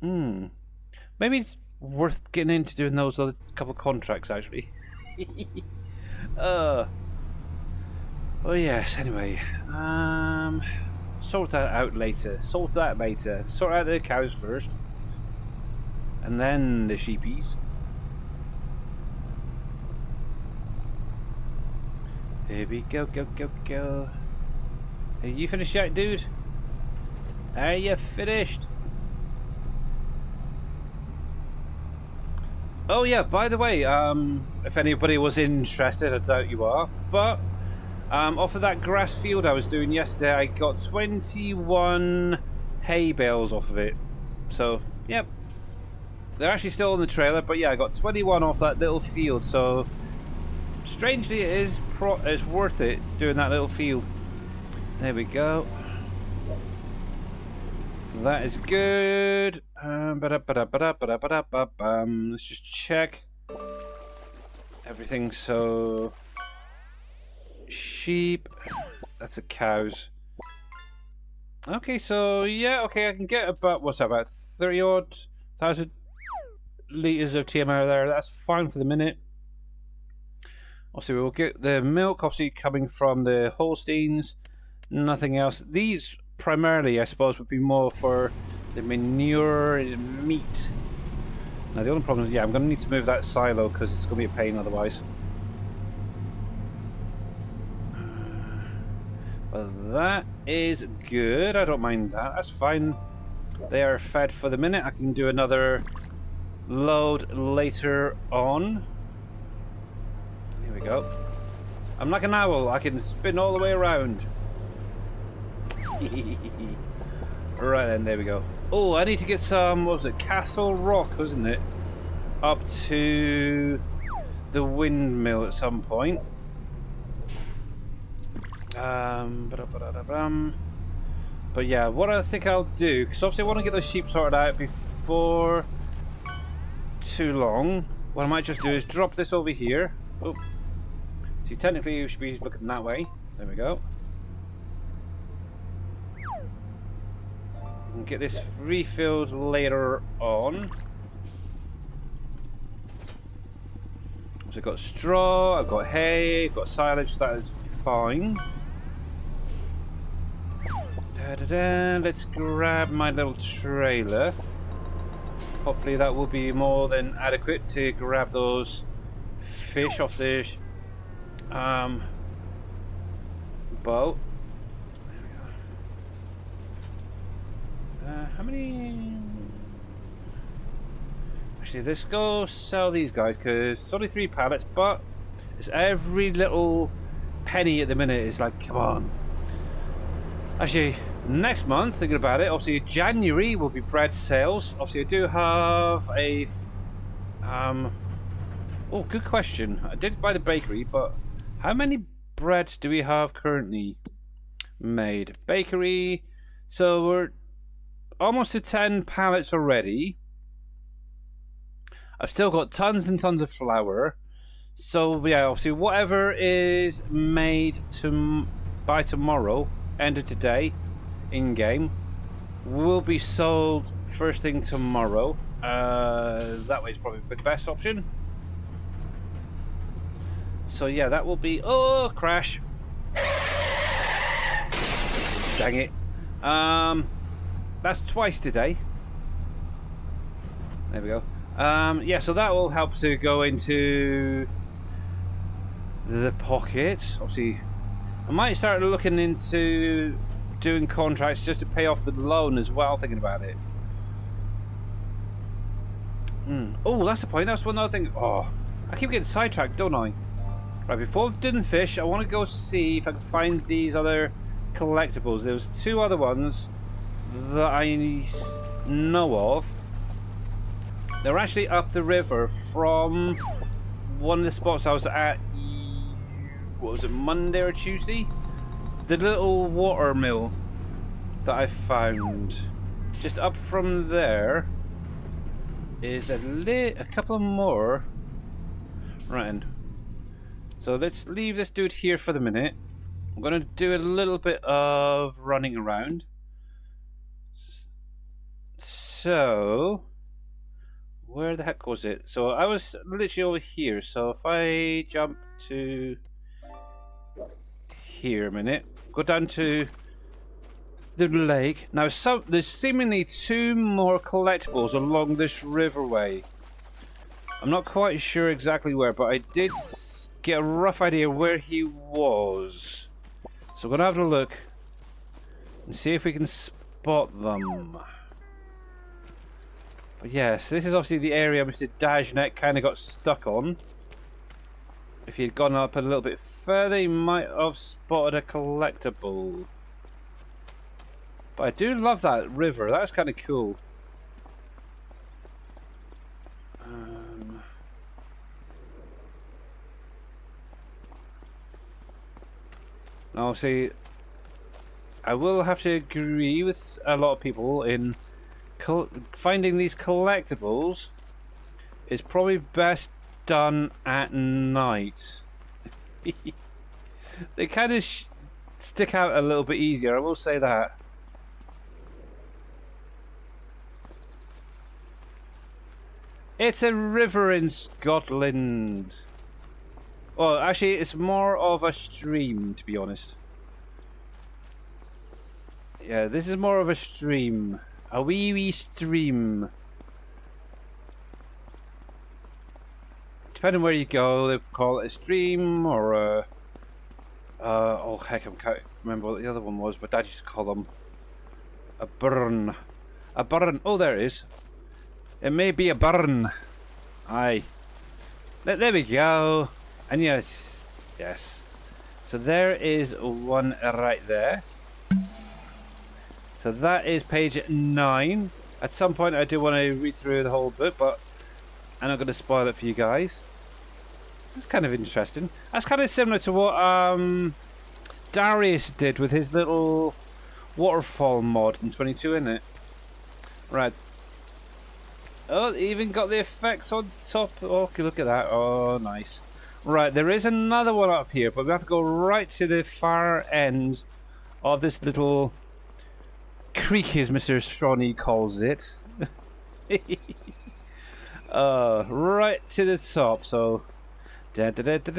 Speaker 1: Maybe it's worth getting into doing those other couple of contracts actually. Oh yes. Anyway, sort that out later. Sort out the cows first, and then the sheepies. Here we go, go. Are you finished yet, dude? Are you finished? Oh yeah, by the way, if anybody was interested, I doubt you are, but off of that grass field I was doing yesterday, I got 21 hay bales off of it. So, yep. They're actually still on the trailer, but yeah, I got 21 off that little field, so strangely it's worth it doing that little field. There we go. That is good. Let's just check everything. So sheep, that's the cows. Okay, so yeah, okay, I can get about, what's that, about 30-odd thousand litres of TMR there. That's fine for the minute. Obviously, we'll get the milk, obviously, coming from the Holsteins. Nothing else. These primarily, I suppose, would be more for the manure and meat. Now, the only problem is, yeah, I'm going to need to move that silo because it's going to be a pain otherwise. But that is good. I don't mind that. That's fine. They are fed for the minute. I can do another load later on. Here we go. I'm like an owl. I can spin all the way around. Right then, there we go. Oh, I need to get some, what was it, Castle Rock, wasn't it? Up to the windmill at some point. But yeah, what I think I'll do, because obviously I want to get those sheep sorted out before too long. What I might just do is drop this over here. Oh, see, technically you should be looking that way. There we go. And get this refilled later on. So I've got straw, I've got hay, I've got silage, so that is fine. Let's grab my little trailer. Hopefully that will be more than adequate to grab those fish off the boat. How many? Actually, let's go sell these guys because it's only 3 pallets, but it's every little penny at the minute. Is like, come on. Actually, next month, thinking about it, obviously January will be bread sales. Obviously, I do have a oh, good question. I did buy the bakery, but how many breads do we have currently made? Bakery. So we're almost to 10 pallets already. I've still got tons and tons of flour. So yeah, obviously whatever is made by tomorrow, end of today, in game, will be sold first thing tomorrow. That way is probably the best option. So yeah, that will be, oh, crash. Dang it. That's twice today. There we go. Yeah, so that will help to go into the pocket. Obviously, I might start looking into doing contracts just to pay off the loan as well, thinking about it. Oh, that's the point. That's one other thing. Oh, I keep getting sidetracked, don't I? Right, before doing fish, I want to go see if I can find these other collectibles. There's two other ones that I know of. They're actually up the river from one of the spots I was at, what was it, Monday or Tuesday? The little water mill that I found. Just up from there is a couple more. Right. So let's leave this dude here for the minute. I'm going to do a little bit of running around. So, where the heck was it? So I was literally over here. So if I jump to here a minute, go down to the lake. Now there's seemingly two more collectibles along this riverway. I'm not quite sure exactly where, but I did get a rough idea where he was. So we're gonna have a look and see if we can spot them. But yes, this is obviously the area Mr. Dajnet kind of got stuck on. If he had gone up a little bit further, he might have spotted a collectible. But I do love that river. That's kind of cool. Now, see, I will have to agree with a lot of people in finding these collectibles is probably best done at night. They kind of stick out a little bit easier, I will say that. It's a river in Scotland. Well, actually, it's more of a stream, to be honest. Yeah, this is more of a stream. A wee stream. Depending where you go, they call it a stream or a... oh, heck, I can't remember what the other one was, but Dad used to call them a burn. A burn. Oh, there it is. It may be a burn. Aye. There we go. And yes, yes. So there is one right there. So that is page 9. At some point I do want to read through the whole book, but I'm not going to spoil it for you guys. That's kind of interesting. That's kind of similar to what Darius did with his little waterfall mod in 22, isn't it? Right. Oh, they even got the effects on top. Okay, look at that. Oh, nice. Right, there is another one up here, but we have to go right to the far end of this little creek, as Mr. Stronny calls it. Right to the top, so... Actually,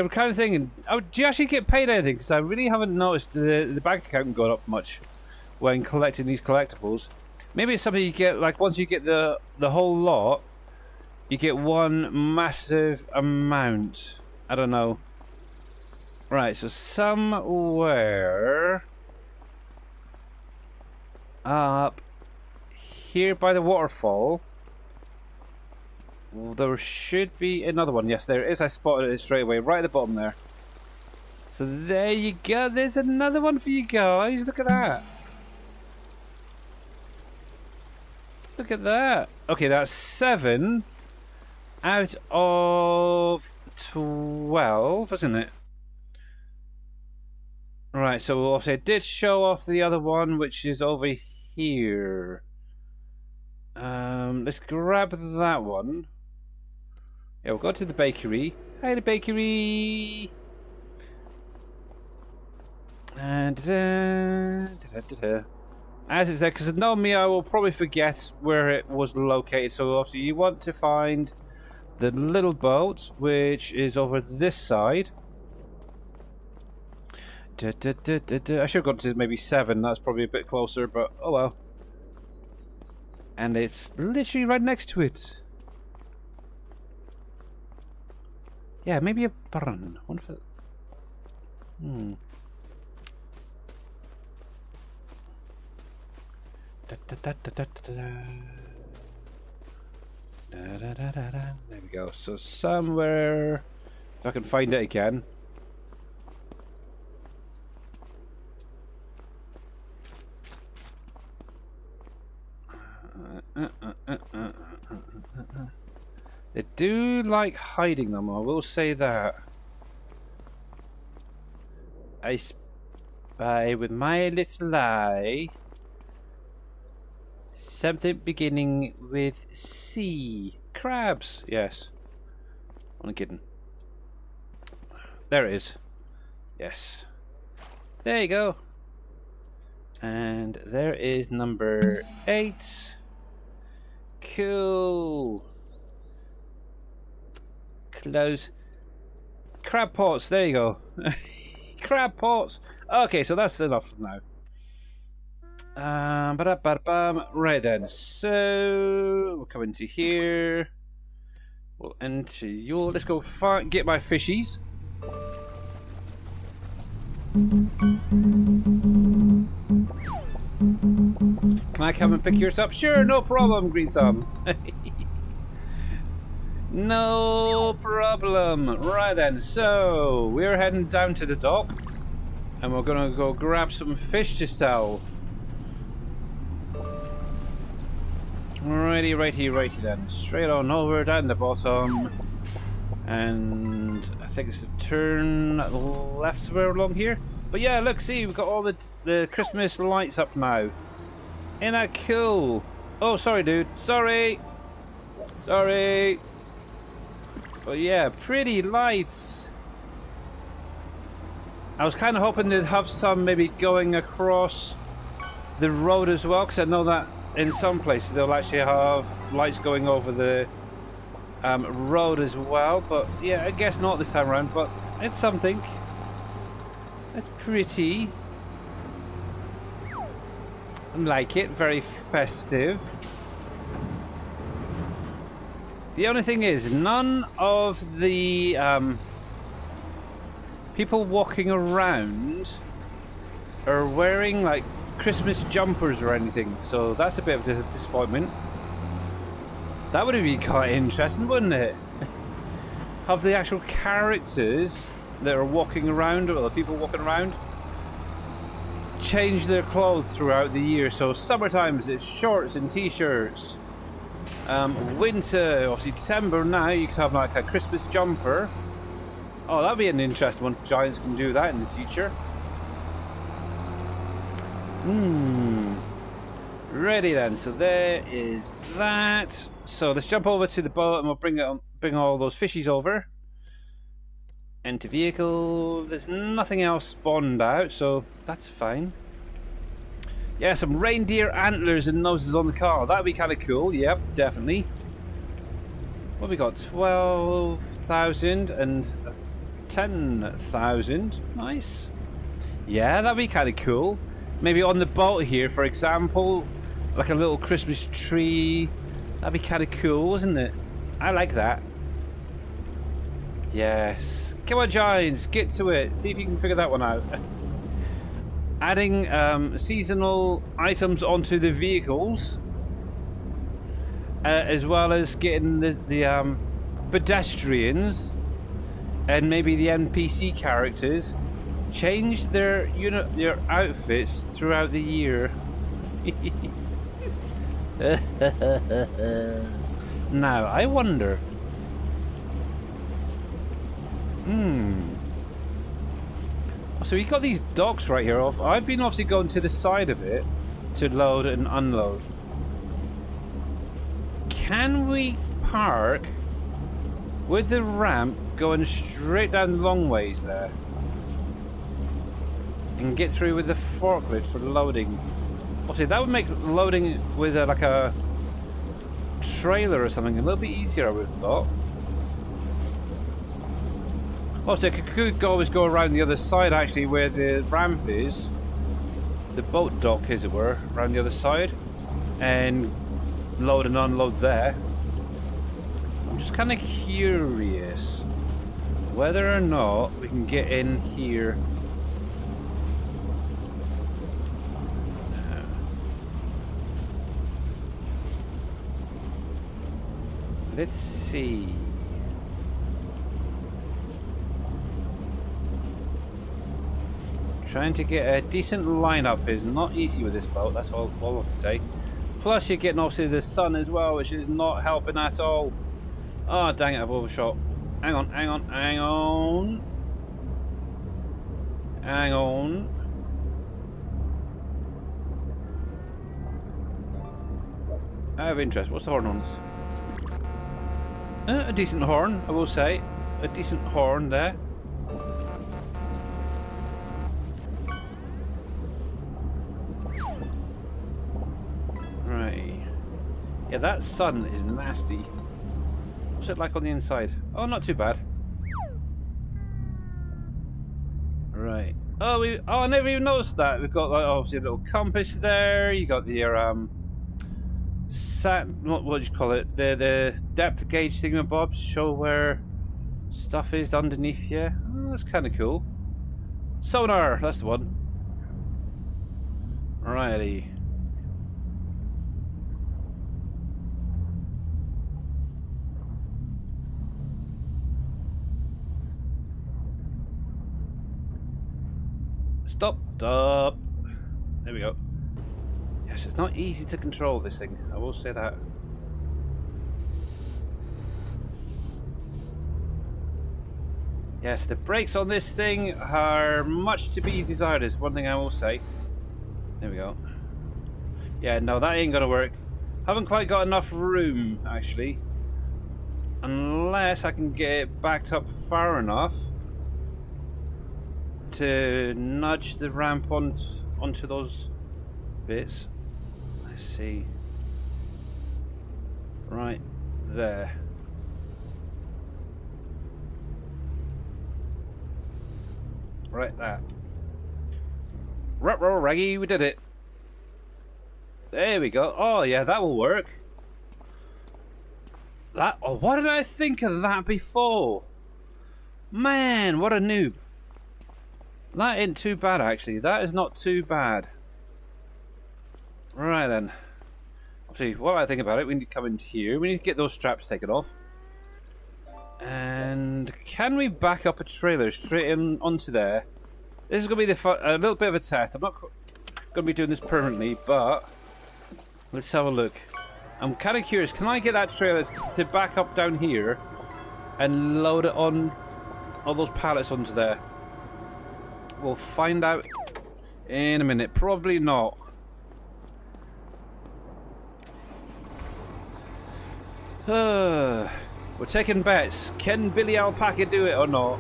Speaker 1: I'm kind of thinking, do you actually get paid anything? Because I really haven't noticed the bank account going up much when collecting these collectibles. Maybe it's something you get, like, once you get the whole lot, you get one massive amount. I don't know. Right, so somewhere up here by the waterfall, there should be another one. Yes, there is. I spotted it straight away, right at the bottom there. So there you go. There's another one for you guys. Look at that. Look at that. Okay, that's 7 out of 12, isn't it? Right, so obviously I did show off the other one, which is over here. Let's grab that one. Yeah, we'll go to the bakery. Hi, the bakery! And as it's there, because knowing me, I will probably forget where it was located. So obviously you want to find the little boat, which is over this side. I should have gone to maybe 7. That's probably a bit closer, but oh well. And it's literally right next to it. Yeah, maybe a burn. What if it... There we go. So somewhere, if I can find it again. They do like hiding them, I will say that. I spy with my little eye something beginning with C. Crabs, yes. I'm kidding. There it is. Yes. There you go. And there is number 8. Cool. Close. Crab pots, there you go. Crab pots. Okay, so that's enough now. Right then, so we'll come into here. We'll enter your. Let's go get my fishies. Can I come and pick yours up? Sure, no problem, Green Thumb. No problem. Right then, so we're heading down to the dock and we're gonna go grab some fish to sell. Righty then. Straight on over down the bottom. And I think it's a turn left somewhere along here. But yeah, look, see, we've got all the Christmas lights up now. Ain't that cool? Oh, sorry, dude. Sorry. But yeah, pretty lights. I was kind of hoping they'd have some maybe going across the road as well, because I know that in some places they'll actually have lights going over the road as well. But yeah, I guess not this time around, but it's something. It's pretty. I like it, very festive. The only thing is, none of the people walking around are wearing like Christmas jumpers or anything, so that's a bit of a disappointment. That would be quite interesting, wouldn't it? Have the actual characters that are walking around, or the people walking around, change their clothes throughout the year. So summertime it's shorts and t-shirts. Winter, obviously December now, you could have like a Christmas jumper. Oh, that'd be an interesting one if Giants can do that in the future. Ready then, so there is that. So let's jump over to the boat and we'll bring all those fishies over. Enter vehicle. There's nothing else spawned out, so that's fine. Yeah, some reindeer antlers and noses on the car. That'd be kind of cool. Yep, definitely. What have we got? 12,000 and 10,000. Nice. Yeah, that'd be kind of cool. Maybe on the boat here, for example, like a little Christmas tree. That'd be kind of cool, wouldn't it? I like that. Yes. Come on, Giants, get to it. See if you can figure that one out. Adding seasonal items onto the vehicles, as well as getting the pedestrians and maybe the NPC characters change their outfits throughout the year. Now I wonder. So we've got these docks right here. I've been obviously going to the side of it to load and unload. Can we park with the ramp going straight down long ways there and get through with the forklift for loading? Obviously that would make loading with like a trailer or something a little bit easier, I would have thought. Also, I could always go around the other side, actually, where the ramp is. The boat dock, as it were, around the other side. And load and unload there. I'm just kind of curious whether or not we can get in here. Let's see. Trying to get a decent lineup is not easy with this boat, that's all I can say. Plus you're getting obviously the sun as well, which is not helping at all. Oh dang it, I've overshot. Hang on. I have interest, what's the horn on this? A decent horn, I will say. A decent horn there. Yeah, that sun is nasty. What's it like on the inside? Oh, not too bad. Right. Oh, I never even noticed that. We've got like, obviously a little compass there. You got the what do you call it? The depth gauge thingamabobs to show where stuff is underneath you. Oh, that's kind of cool. Sonar, that's the one. Alrighty. Stop. There we go. Yes, it's not easy to control this thing. I will say that. Yes, the brakes on this thing are much to be desired is one thing I will say. There we go. Yeah, no, that ain't gonna work. Haven't quite got enough room, actually. Unless I can get it backed up far enough to nudge the ramp onto those bits. Let's see. Right there. Right there. Ruh-roh, Raggy, we did it. There we go. Oh yeah, that will work. Oh, what did I think of that before? Man, what a noob. That ain't too bad, actually. That is not too bad. Right then. Obviously, what I think about it, we need to come into here. We need to get those straps taken off. And can we back up a trailer straight in onto there? This is going to be a little bit of a test. I'm not going to be doing this permanently, but let's have a look. I'm kind of curious. Can I get that trailer to back up down here and load it on all those pallets onto there? We'll find out in a minute. Probably not. We're taking bets. Can Billy Alpaca do it or not?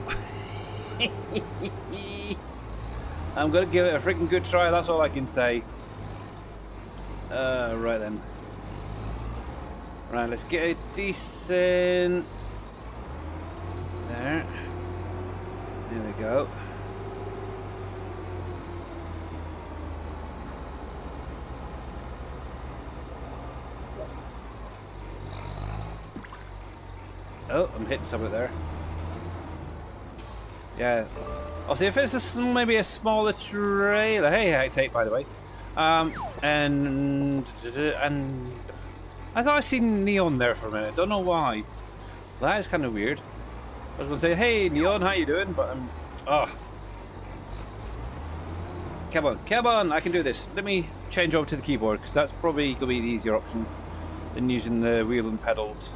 Speaker 1: I'm gonna give it a freaking good try. That's all I can say. Right then. Right, let's get a decent. There. There we go. Oh, I'm hitting something there. Yeah. I'll see if it's maybe a smaller trailer. Hey, high tape, by the way. And I thought I seen Neon there for a minute. Don't know why. That is kind of weird. I was gonna say, hey, Neon, how you doing? But oh. Come on, I can do this. Let me change over to the keyboard because that's probably gonna be the easier option than using the wheel and pedals.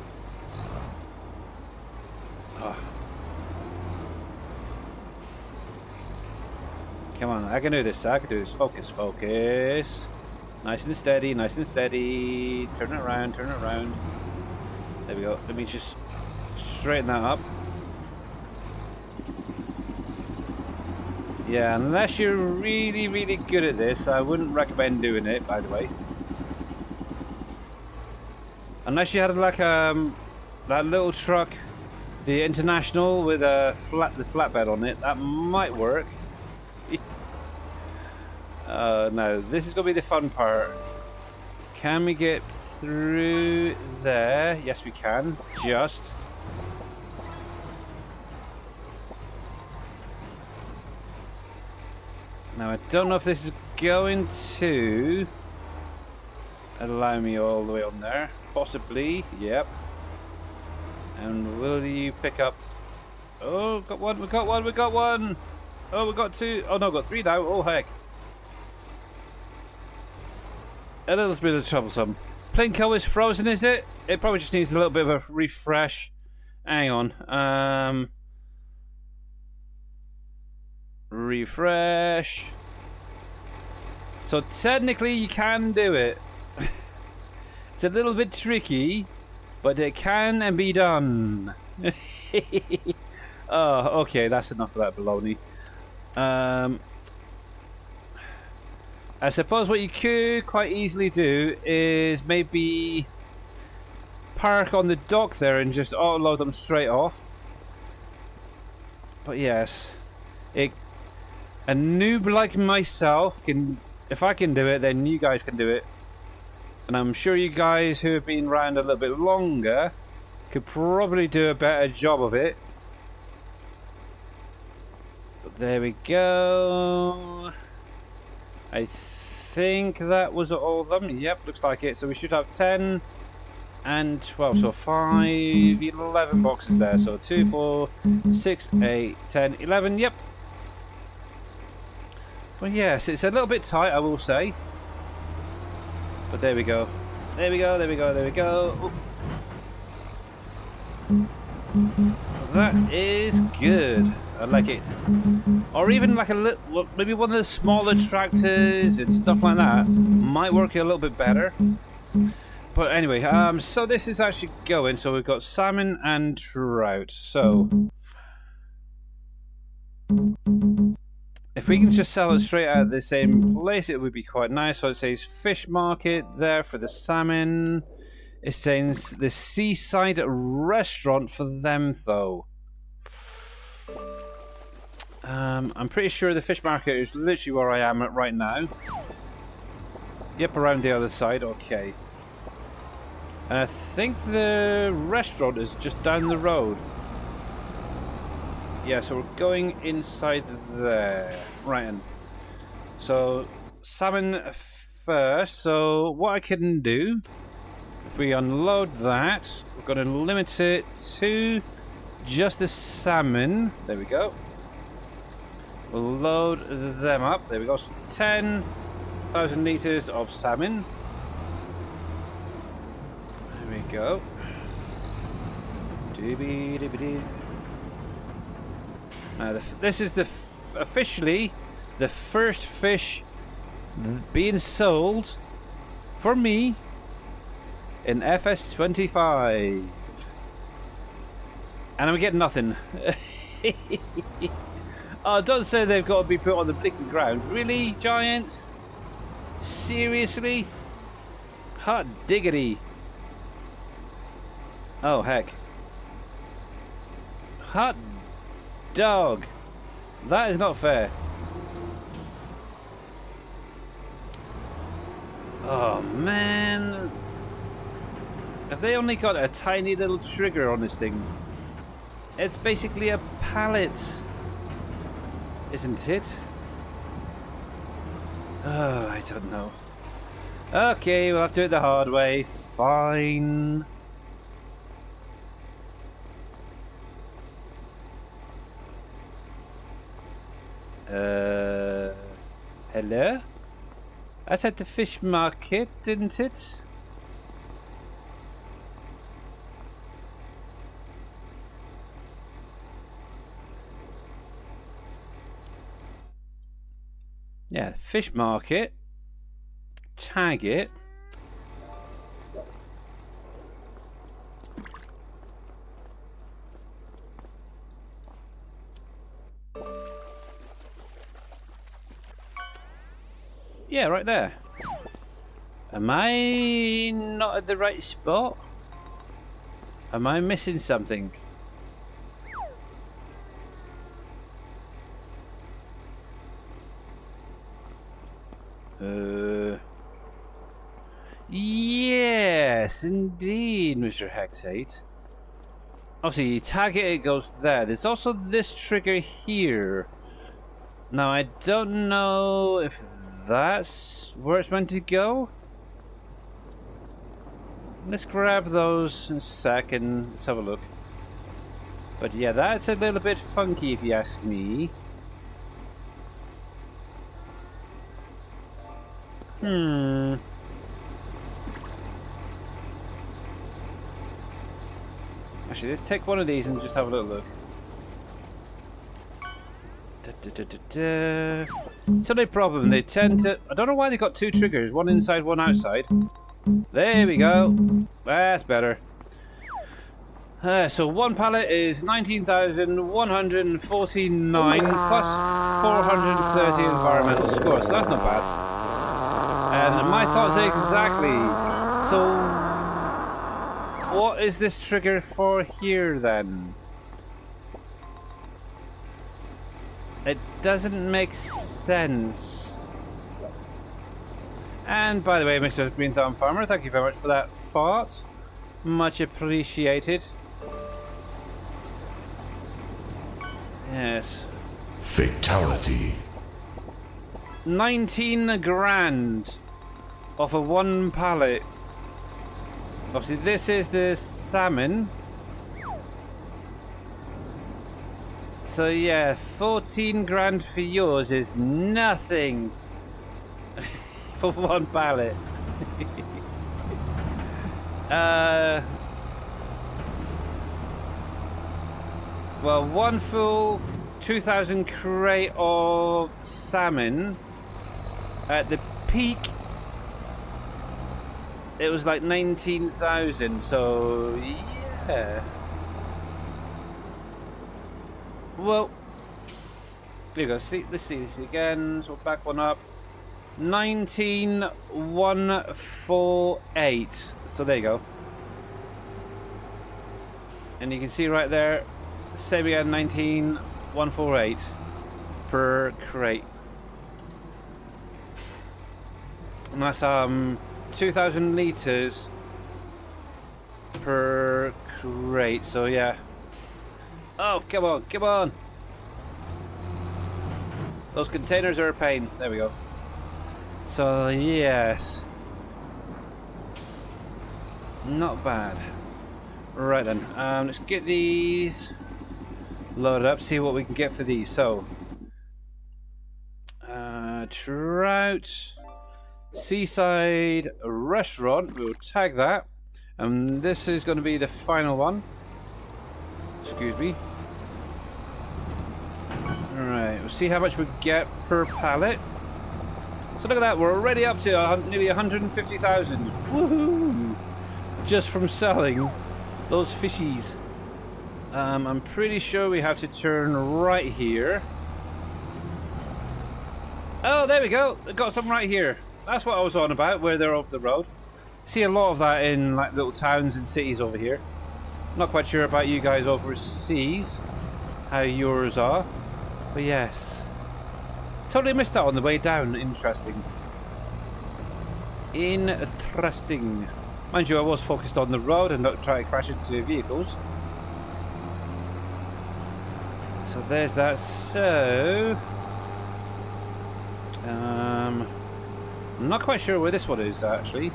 Speaker 1: Come on, I can do this. Focus. Nice and steady. Turn it around. There we go. Let me just straighten that up. Yeah, unless you're really, really good at this, I wouldn't recommend doing it, by the way. Unless you had like that little truck, the International with the flatbed on it, that might work. No, this is going to be the fun part. Can we get through there? Yes, we can. Just. Now, I don't know if this is going to allow me all the way on there. Possibly. Yep. And will you pick up? Oh, got one, we got one, we got one. Oh, we got two. Oh no, got three now. Oh heck. A little bit of troublesome. Plinko is frozen, is it? It probably just needs a little bit of a refresh. Hang on. Refresh. So technically you can do it. It's a little bit tricky, but it can and be done. Oh, okay, that's enough of that baloney. I suppose what you could quite easily do is maybe park on the dock there and just auto-load them straight off. But yes, a noob like myself can, if I can do it, then you guys can do it. And I'm sure you guys who have been around a little bit longer could probably do a better job of it. But there we go. I think that was all of them. Yep, looks like it. So we should have 10 and 12. So 5, 11 boxes there. So 2, 4, 6, 8, 10, 11. Yep. Well, yes, it's a little bit tight, I will say. But there we go. There we go, there we go, there we go. Ooh. That is good. I like it. Or even like a little, maybe one of the smaller tractors and stuff like that might work a little bit better. But anyway, so this is actually going. So we've got salmon and trout. So if we can just sell it straight out of the same place, it would be quite nice. So it says fish market there for the salmon. It's saying the seaside restaurant for them, though. I'm pretty sure the fish market is literally where I am at right now. Yep, around the other side. Okay. And I think the restaurant is just down the road. Yeah, so we're going inside there. Right in. So, salmon first. So, what I can do, if we unload that, we're going to limit it to just the salmon. There we go. We'll load them up. There we go. So 10,000 litres of salmon. There we go. Now, this is officially the first fish being sold for me in FS25. And I'm getting nothing. Oh, don't say they've got to be put on the blinking ground. Really, Giants? Seriously? Hot diggity. Oh, heck. Hot dog. That is not fair. Oh, man. Have they only got a tiny little trigger on this thing? It's basically a pallet. Isn't it? Oh, I don't know. Okay, we'll have to do it the hard way. Fine. Hello? That's at the fish market, didn't it? Yeah, fish market. Tag it. Yeah, right there. Am I not at the right spot? Am I missing something? Yes, indeed, Mr. Hectate. Obviously, you tag it, it goes there. There's also this trigger here. Now, I don't know if that's where it's meant to go. Let's grab those in a second. Let's have a look. But yeah, that's a little bit funky if you ask me. Actually, let's take one of these and just have a little look. It's only problem, they tend to... I don't know why they got two triggers, one inside, one outside. There we go. That's better. So one pallet is 19,149 plus 430 environmental scores, so that's not bad. And my thoughts exactly. So what is this trigger for here then? It doesn't make sense. And by the way, Mr. Green Thumb Farmer, thank you very much for that fart. Much appreciated. Yes.
Speaker 2: Fatality.
Speaker 1: 19 grand off of one pallet. Obviously, this is the salmon. So yeah, 14 grand for yours is nothing for one pallet. Well, one full 2,000 crate of salmon. At the peak, it was like 19,000. So yeah. Well, here you go. See, let's see this again. So back one up. 19,148. So there you go. And you can see right there, say we had 19,148 per crate. And that's 2,000 liters per crate. So yeah. Oh, come on, come on. Those containers are a pain. There we go. So yes. Not bad. Right then, let's get these loaded up, see what we can get for these. So, trout, seaside restaurant, we'll tag that. And this is going to be the final one. Excuse me. Alright, we'll see how much we get per pallet. So look at that, we're already up to nearly 150,000. Woohoo! Just from selling those fishies. I'm pretty sure we have to turn right here. Oh, there we go. They've got some right here. That's what I was on about, where they're off the road. See a lot of that in like little towns and cities over here. Not quite sure about you guys overseas, how yours are, but yes. Totally missed that on the way down. Interesting. Interesting. Mind you, I was focused on the road and not trying to crash into vehicles. So there's that. So I'm not quite sure where this one is actually.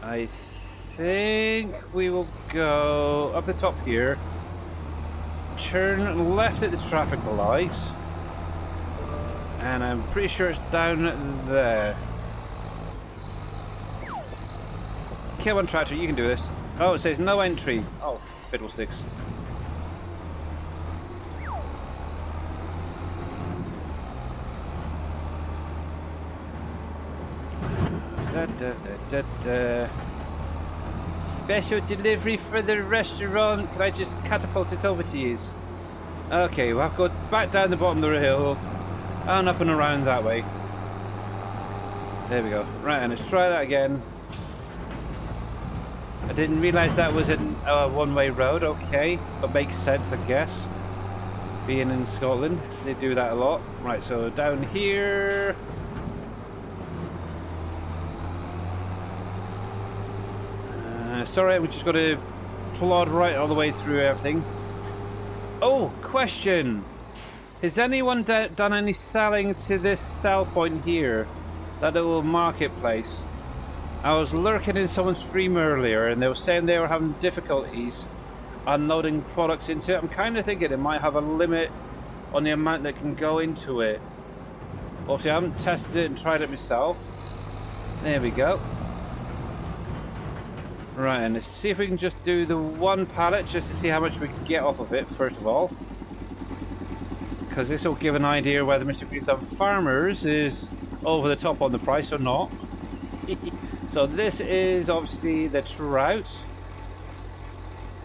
Speaker 1: I think we will go up the top here, turn left at the traffic lights, and I'm pretty sure it's down there. Come on, tractor, you can do this. Oh, it says no entry. Oh, fiddlesticks. Special delivery for the restaurant. Can I just catapult it over to you? Okay, well, I've got back down the bottom of the hill and up and around that way. There we go. Right, and let's try that again. I didn't realise that was a one-way road. Okay, but makes sense, I guess. Being in Scotland, they do that a lot. Right, so down here. Sorry, we just got to plod right all the way through everything. Oh, question. Has anyone done any selling to this sell point here? that little marketplace. I was lurking in someone's stream earlier, and they were saying they were having difficulties unloading products into it. I'm kind of thinking it might have a limit on the amount that can go into it. Obviously, I haven't tested it and tried it myself. There we go. Right, and let's see if we can just do the one pallet just to see how much we can get off of it, first of all. Because this will give an idea whether Mr. Green Thumb Farmers is over the top on the price or not. So this is obviously the trout.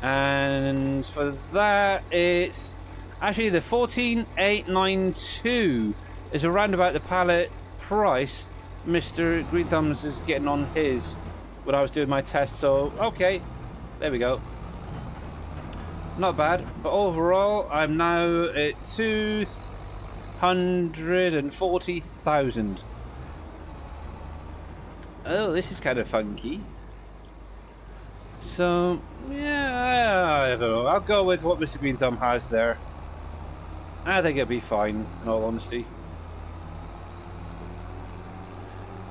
Speaker 1: And for that, it's actually the 14,892 is around about the pallet price Mr. Green Thumbs is getting on his when I was doing my test. So okay, there we go. Not bad, but overall I'm now at 240,000. Oh, this is kind of funky. So yeah, I don't know. I'll go with what Mr. Green Thumb has there. I think it'll be fine, in all honesty.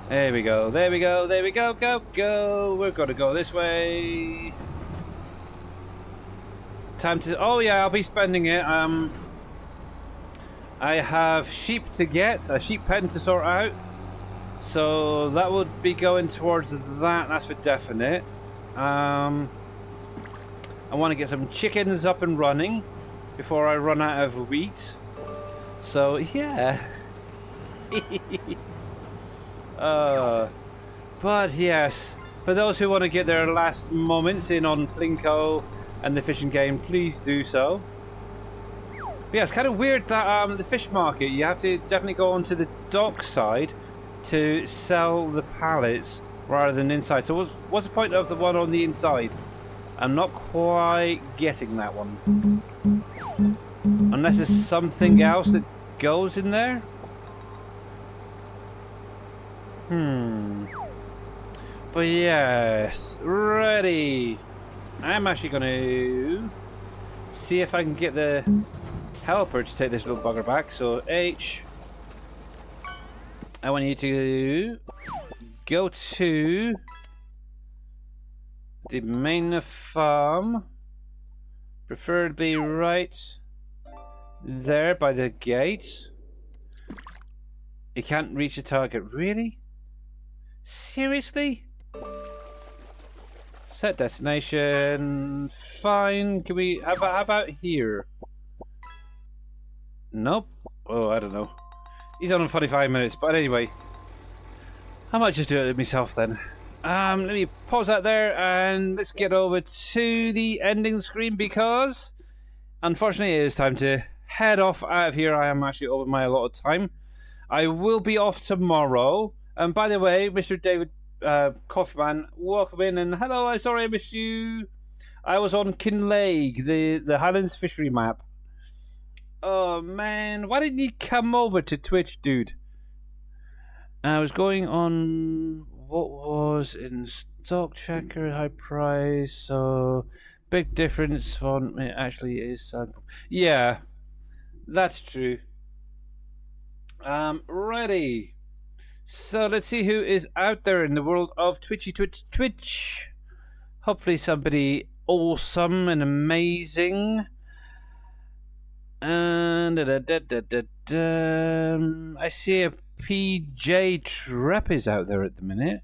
Speaker 1: There we go, there we go, there we go, go, go. We're gonna go this way. Time to, oh yeah, I'll be spending it. I have sheep to get, a sheep pen to sort out. So that would be going towards that, that's for definite. I want to get some chickens up and running before I run out of wheat. So yeah. But yes, for those who want to get their last moments in on Plinko and the fishing game, please do so. But yeah, it's kind of weird that the fish market, you have to definitely go onto the dock side to sell the pallets rather than inside. So what's the point of the one on the inside? I'm not quite getting that one. Unless there's something else that goes in there? But yes, ready. I'm actually going to see if I can get the helper to take this little bugger back. So H, I want you to go to the main farm, preferably right there by the gate. You can't reach the target, really? Seriously? Set destination. Fine. Can we? How about here? Nope. Oh, I don't know. He's on in 45 minutes, but anyway, I might just do it myself then. Let me pause that there and let's get over to the ending screen because unfortunately it is time to head off out of here. I am actually over my allotted time. I will be off tomorrow. And by the way, Mr. David Coffman, welcome in and hello. I'm sorry I missed you. I was on Kinlaig, the Highlands fishery map. Oh man, why didn't you come over to Twitch, dude? I was going on what was in stock checker, high price, so big difference from it actually is. Yeah, that's true. Ready. So let's see who is out there in the world of Twitch. Hopefully somebody awesome and amazing. And I see a PJ Trep is out there at the minute.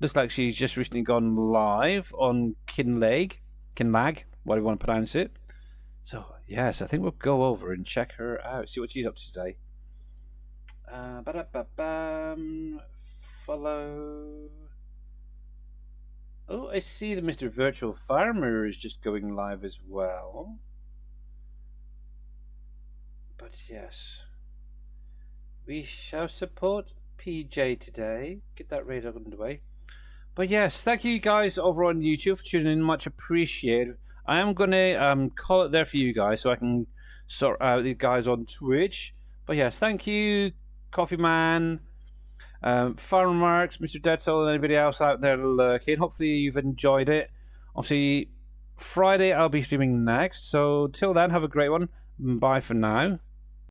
Speaker 1: Looks like she's just recently gone live on Kinlaig, what do you want to pronounce it. So yes, I think we'll go over and check her out, see what she's up to today. Follow. Oh, I see that Mr. Virtual Farmer is just going live as well. But yes, we shall support PJ today. Get that radar underway. But yes, thank you guys over on YouTube for tuning in. Much appreciated. I am gonna call it there for you guys so I can sort out the guys on Twitch. But yes, thank you, Coffee Man, Farmer Marks, Mr. Dead Soul, and anybody else out there lurking. Hopefully you've enjoyed it. Obviously, Friday I'll be streaming next. So till then, have a great one. Bye for now.